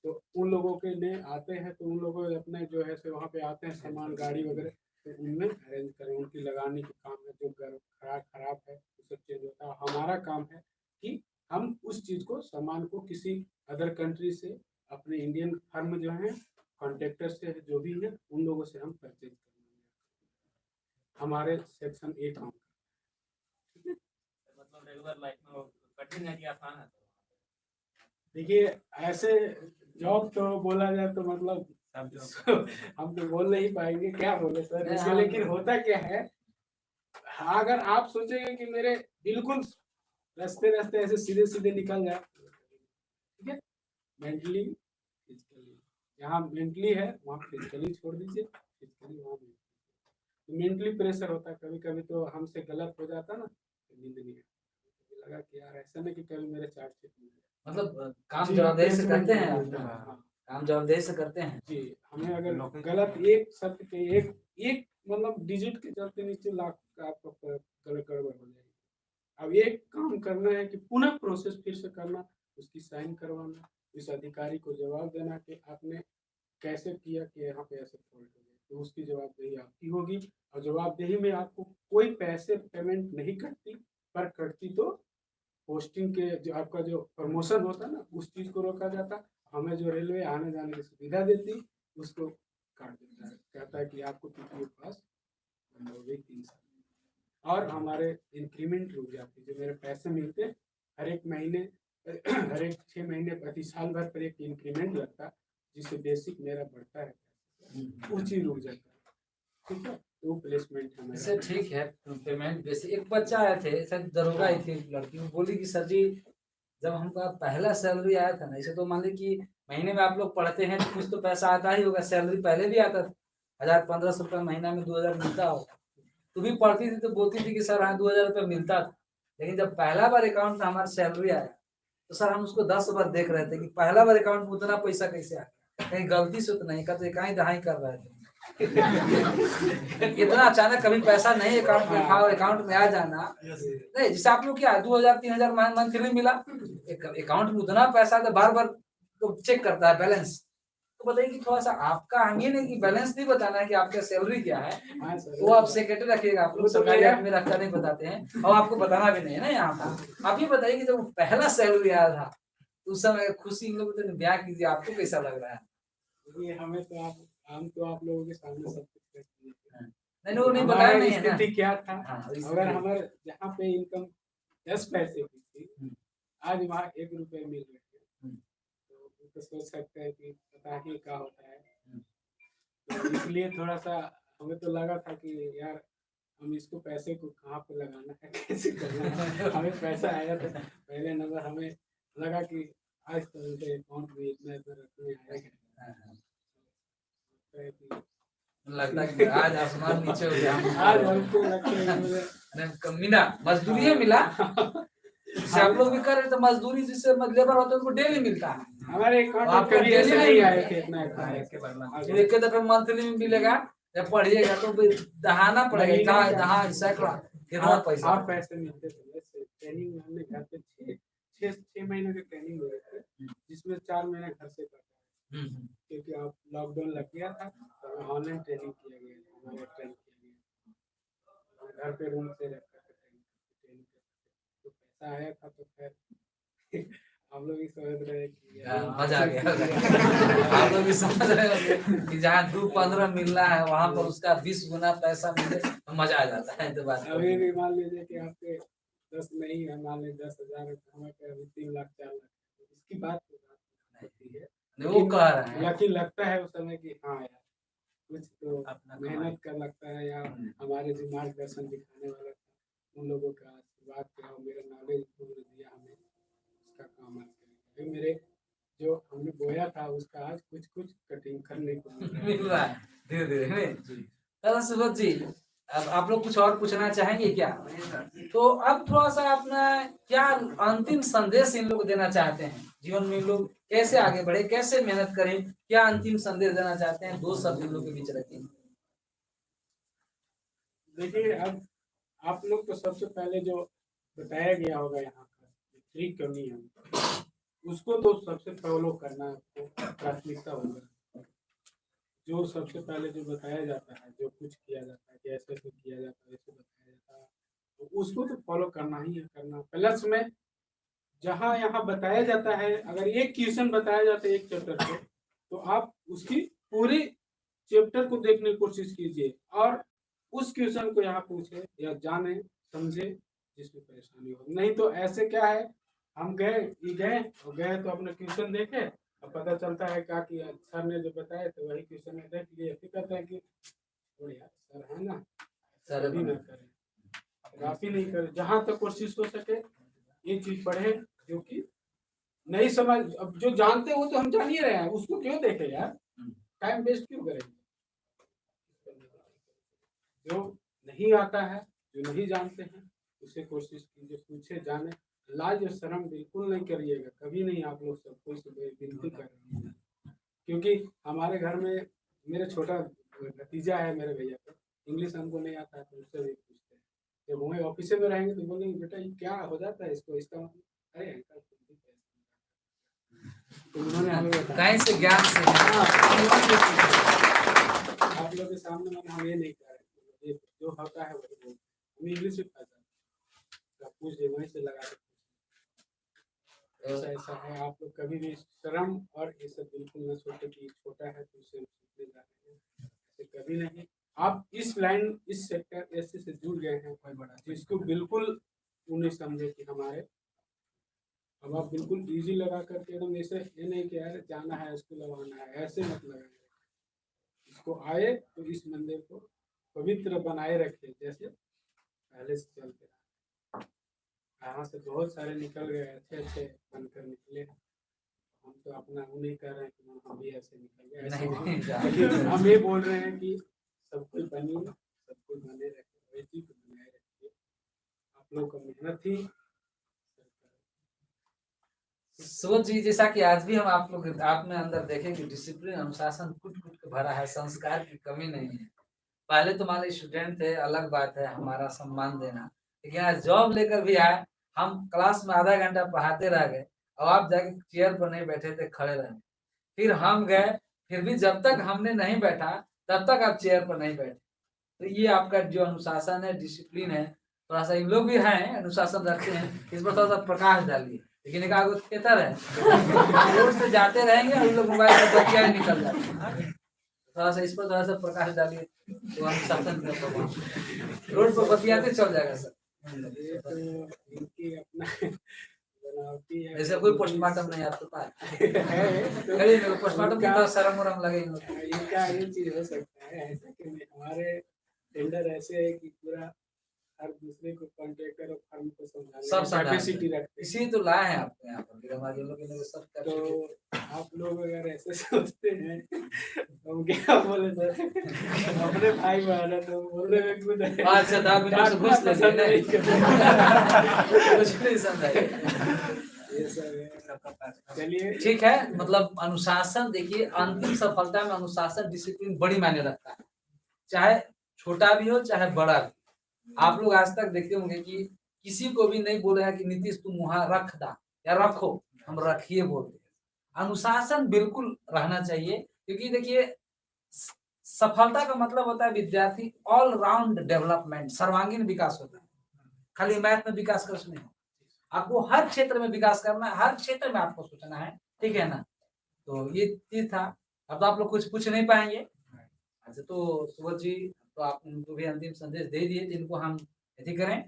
तो उन लोगों के लिए आते हैं, तो उन लोगों अपने जो है वहाँ पे आते हैं सामान गाड़ी वगैरह, तो उनमें अरेंज करें, उनकी लगाने का काम है, जो खराब है वो सब चेंज होता है। हमारा काम है कि हम उस चीज़ को, सामान को किसी अदर कंट्री से अपने इंडियन फर्म जो है कॉन्ट्रेक्टर से जो भी है उन लोगों से हम परचेज करेंगे, हमारे सेक्शन ए काम। मतलब रेगुलर लाइफ में कठिन है कि आसान है? देखिए, ऐसे जॉब तो बोला जाए तो मतलब हम तो बोल नहीं पाएंगे क्या बोले सर इसके, लेकिन होता क्या है, अगर आप सोचेंगे कि मेरे बिल्कुल रास्ते रास्ते ऐसे सीधे सीधे निकल जाए, ठीक है, मेंटली फिजिकली, जहाँ मेंटली है वहाँ फिजिकली छोड़ दीजिए, फिजिकली वहाँ मेंटली प्रेशर होता है कभी कभी, तो हमसे गलत हो जाता ना, तो नींद नहीं आती, लगा कि यार ऐसा नहीं कि कभी मेरे चार्जशीट मिल जाए। मतलब काम जवाबदेही से करते हैं आप? हाँ, काम जवाबदेही से करते हैं जी। हमें अगर गलत एक शब्द के एक एक मतलब डिजिट के चलते नीचे लाख का आपका गलत गड़बड़ हो जाएगी। अब एक काम करना है कि पुनः प्रोसेस फिर से करना, उसकी साइन करवाना, उस अधिकारी को जवाब देना कि आपने कैसे किया कि यहाँ पे ऐसे फॉल्ट हो गया, तो उसकी जवाबदेही आपकी होगी। और जवाबदेही में आपको कोई पैसे पेमेंट नहीं कटती, पर कटती तो पोस्टिंग के जो आपका जो प्रमोशन होता है ना, उस चीज़ को रोका जाता। हमें जो रेलवे आने जाने की सुविधा देती उसको काट देता है, कहता है कि आपको टीटीओ पास हो गई 3 साल, और हमारे इंक्रीमेंट रुक जाती, जो मेरे पैसे मिलते हर एक महीने हर एक 6 महीने प्रति साल भर पर एक इंक्रीमेंट लगता, जिससे बेसिक मेरा बढ़ता है, वो चीज़ रुक जाता है, ठीक है। तो प्लेसमेंट है इससे ठीक है, पेमेंट बेसिक। एक बच्चा आए थे, शायद दरोगा ही थी लड़की, वो बोली कि सर जी जब हमका पहला सैलरी आया था ना, इसे तो मान ली कि महीने में आप लोग पढ़ते हैं तो कुछ तो पैसा आता ही होगा, सैलरी पहले भी आता था 1000-1500 रुपये महीना में 2000 मिलता होगा, तू भी पढ़ती थी तो बोलती थी कि सर हाँ 2000 रुपये मिलता था। लेकिन जब पहला बार अकाउंट में हमारा सैलरी आया तो सर हम उसको 10 बार देख रहे थे कि पहला बार अकाउंट में उतना पैसा कैसे आ गया, कहीं गलती से तो नहीं, कहते कहीं दहाई कर रहे थे। इतना अचानक कभी पैसा नहीं अकाउंट में था और अकाउंट में आ जाना, नहीं जैसे आप लोग क्या 2000-3000 मंथली मिला, अकाउंट में उतना पैसा तो बार बार तो चेक करता है बैलेंस, तो बताइए कि थोड़ा सा आपका ये नहीं कि बैलेंस नहीं बताना है कि आपका सैलरी क्या है, हाँ सर, वो आप सेक्रेटरी रखिएगा, आप वो लोग तो सरकारी मेरा- आदमी रखकर नहीं बताते हैं और आपको बताना भी नहीं है ना यहाँ पर। आप ये बताइए कि जब पहला सैलरी आया था उस समय खुशी इन लोगों ने ब्याह कीजिए, आपको कैसा लग रहा है? ये हमें तो हम तो आप लोगों के सामने सब कुछ कर दिए। नहीं वो नहीं बताया हमारा नहीं है ना। स्थिति क्या था, हाँ, स्थिति- अगर हमारे जहाँ पे इनकम 10 पैसे की थी, हम्म। आज वहाँ 1 रुपए मिल रहे हैं, हम्म। तो वो तो सोच सकते हैं कि पता ही क्या होता है। हम्म। तो इसलिए थोड़ा सा हमें तो लगा था कि यार हम इसको पैसे को कहाँ पे लगाना है, कैसे करना है। हमें पैसा आया था पहले नंबर, हमें लगा कि आज तो उनके अकाउंट में इतना इतना रकम आएगा। हाँ, हाँ। है कि लगता है कि आज आसमान नीचे हो गया। आज हमको लगता है कि मुझे नहीं, मिला मजदूरी है मिला, जैसे आप लोग भी कर रहे तो मजदूरी जिससे लेबर होते हैं उनको डेली मिलता है, हमारे अकाउंट में आपको कभी डेली ऐसे नहीं नहीं मिलता आए है। थे इतना फिर एक दफे मंथली में मिलेगा, जब पढ़िएगा तो फिर दहाना पड़ेगा, महीने जहाँ का। जहाँ सैकड़ा कितना पैसा। आप पैसे मिलते थे वैसे ट्रेनिंग में हमने घर पे 6 महीने की ट्रेनिंग हुई थी, जिसमें 4 महीने घर से करता है, क्योंकि आप लॉकडाउन लग गया था तो ऑनलाइन ट्रेनिंग किया गया था, हमारे ट्रेनिंग किया गया, घर पे रूम से रख कर ट्रेनिंग तो पैसा आया था तो खैर हम लोग भी समझ रहे हैं कि मजा आ गया। आप लोग भी समझ रहे होंगे कि जहाँ 2-15 मिल रहा है वहाँ पर उसका 20 गुना पैसा मिले तो मजा आ जाता है। तो बात अभी भी मान लीजिए कि आपके 10 नहीं है, मान लीजिए 10,000 हमें पे अभी 3 लाख 4 लाख, इसकी बात होती है, वो कह रहे हैं लेकिन लगता है उस समय कि हाँ यार कुछ तो मेहनत कर लगता है यार, हमारे जो मार्गदर्शन दिखाने वाला था उन लोगों का आशीर्वाद किया और मेरा नॉलेज दिया हमें, उसका काम आज करेंगे। मेरे जो हमने बोया था उसका आज कुछ कुछ कटिंग करने को मिल रहा है धीरे धीरे नहीं। दादा सुबोध जी, अब आप लोग कुछ और पूछना चाहेंगे क्या? तो अब थोड़ा सा अपना क्या अंतिम संदेश इन लोग देना चाहते हैं, जीवन में इन लोग कैसे आगे बढ़े, कैसे मेहनत करें, क्या अंतिम संदेश देना चाहते हैं? 2 शब्द इन लोग के बीच रखें। देखिए अब आप लोग तो सबसे पहले जो बताया गया होगा यहाँ का ठीक करनी है, उसको तो सबसे फॉलो करना आपको प्राथमिकता होगा। जो सबसे पहले जो बताया जाता है, जो कुछ किया जाता है कि ऐसे ऐसे किया जाता है, ऐसे बताया जाता है, तो उसको तो फॉलो करना ही है करना। प्लस में जहाँ यहाँ बताया जाता है, अगर एक क्वेश्चन बताया जाता है एक चैप्टर को, तो आप उसकी पूरी चैप्टर को देखने की कोशिश कीजिए और उस क्वेश्चन को यहाँ पूछे या जाने समझे जिसमें परेशानी हो। नहीं तो ऐसे क्या है, हम गए तो अपने क्वेश्चन देखे, अब पता चलता है क्या कि सर ने जो बताया तो वही क्वेश्चन में देख लिए, फिर कहते हैं कि यार सर है ना, सर भी ना करें, काफी नहीं करें। जहाँ तक कोशिश हो सके ये चीज पढ़े जो कि नहीं समझ, अब जो जानते हो तो हम जान ही रहे हैं, उसको क्यों देखे यार, टाइम वेस्ट क्यों करेंगे। जो नहीं आता है, जो नहीं जानते हैं, उसे कोशिश कीजिए, पूछे जाने, लाज और शर्म बिल्कुल नहीं करिएगा, कभी नहीं। आप लोग सबको इस विनती कर रहे हैं, क्योंकि हमारे घर में मेरा छोटा भतीजा है, मेरे भैया का इंग्लिश हमको नहीं आता है तो उससे भी पूछते हैं। जब वहीं ऑफिस में रहेंगे तो बोलेंगे बेटा ये क्या हो जाता है इसको, इसका मतलब अरे अंकल तो उन्होंने हमें बताया कहीं से ज्ञान से आप लोग के सामने मैंने हम ये नहीं कह रहे, ये जो होता है वही बोल, हम इंग्लिश में पता सब कुछ वहीं से लगा के ऐसा है। आप लोग कभी भी शर्म और ये सब बिल्कुल न सोचे कि छोटा है तो उसे सीखने जा रहे हैं, ऐसे कभी नहीं। आप इस लाइन इस सेक्टर ऐसे से जुड़ गए हैं कोई बड़ा, जिसको बिल्कुल उन्हें समझे कि हमारे, अब आप बिल्कुल इजी लगा करके एकदम ऐसे ये नहीं कि यार जाना है इसको लगाना है, ऐसे मत लगाए। इसको आए तो इस मंदिर को पवित्र बनाए रखे जैसे पहले से चलते रहे। यहाँ से बहुत सारे निकल गए, अच्छे अच्छे बनकर निकले, हम तो अपना वो नहीं कर रहे हैं कि हम भी ऐसे निकल गए, ऐसे नहीं। हम ये बोल रहे हैं कि सब कुछ बनिए, सब कुछ बने रखे, वैसी को बनाए रखिए। आप लोग का मेहनत ही सुबोध जी, जैसा कि आज भी हम आप लोग आप में अंदर देखें कि डिसिप्लिन अनुशासन कुट कुट के भरा है, संस्कार की कमी नहीं है। पहले तो मान लीजिए स्टूडेंट थे, अलग बात है हमारा सम्मान देना, लेकिन आज जॉब लेकर भी आए, हम क्लास में आधा घंटा पढ़ाते रह गए और आप जाके चेयर पर नहीं बैठे थे, खड़े रहे। फिर हम गए, फिर भी जब तक हमने नहीं बैठा तब तक आप चेयर पर नहीं बैठे। तो ये आपका जो अनुशासन है, डिसिप्लिन है, थोड़ा सा इन लोग भी हैं अनुशासन रखते हैं, इस पर थोड़ा सा प्रकाश डालिए। लेकिन एक आगो खेतर है रोड से जाते रहेंगे और लोग मोबाइल में बतिया ही निकल जाते हैं। थोड़ा सा इस पर थोड़ा सा प्रकाश डालिए तो अनुशासन कर पाएंगे। रोड पर बतियाते चल जाएगा सर। ये तो इनकी अपना बनावटी है। ऐसे कोई पोस्टमार्टम नहीं आपके पास है तो करिए मेरे पोस्टमार्टम की तो शर्म वरम लगेगी। इनका ये चीज हो सकता है ऐसा कि नहीं, हमारे टेंडर ऐसे है कि पूरा हर दूसरे को कॉन्ट्रैक्टर और फर्म को सब समझाने समझाते हैं। कैपेसिटी रखते हैं। इसी तो लाए हैं आपको यहाँ पर फिर हमारे लोग इन्होंने सब तो कैपेसिटी। आप लोग अगर ऐसे सोचते हैं तो हम क्या बोले सर, अपने भाई बहन है तो बोलने में खुद है। अच्छा तो आप इनमें से घुस लेते हैं नहीं? कुछ नहीं समझाइए। ये सब है। चलिए ठीक है, मतलब अनुशासन देखिए, अंतिम सफलता में अनुशासन डिसिप्लिन बड़ी मायने रखता है, चाहे छोटा भी हो चाहे बड़ा भी। आप लोग आज तक देखते होंगे कि किसी को भी नहीं बोले है कि नीतीश तुम वहां रख दा या रखो, हम रखिए बोलते हैं। अनुशासन बिल्कुल रहना चाहिए, क्योंकि देखिए सफलता का मतलब होता है विद्यार्थी ऑल राउंड डेवलपमेंट, सर्वांगीण विकास होता है। खाली मैथ में विकास कर नहीं, आपको हर क्षेत्र में विकास करना है, हर क्षेत्र में आपको सोचना है, ठीक है ना। तो ये चीज था। अब तो आप लोग कुछ पूछ नहीं पाएंगे। अच्छा तो सुबोध जी, तो आप उनको भी अंतिम संदेश दे दिए, जिनको हम यदि करें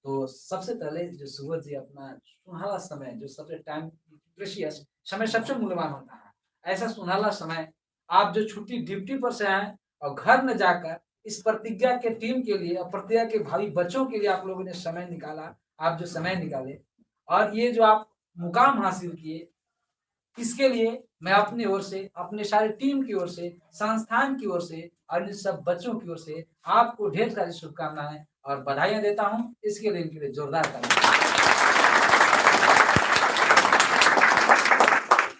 तो सबसे पहले जो सुबोध जी अपना सुनहला समय, जो सबसे टाइम प्रेशियस समय सबसे मूल्यवान होता है, ऐसा सुनहला समय आप जो छुट्टी ड्यूटी पर से आए और घर में जाकर इस प्रतिज्ञा के टीम के लिए और प्रतिज्ञा के भावी बच्चों के लिए आप लोगों ने समय निकाला, आप जो समय निकाले और ये जो आप मुकाम हासिल किए, इसके लिए मैं अपनी ओर से, अपने सारे टीम की ओर से, संस्थान की ओर से और इन सब बच्चों की ओर से आपको ढेर सारी शुभकामनाएं और बधाइयां देता हूं। इसके लिए इनके लिए जोरदार तालियां।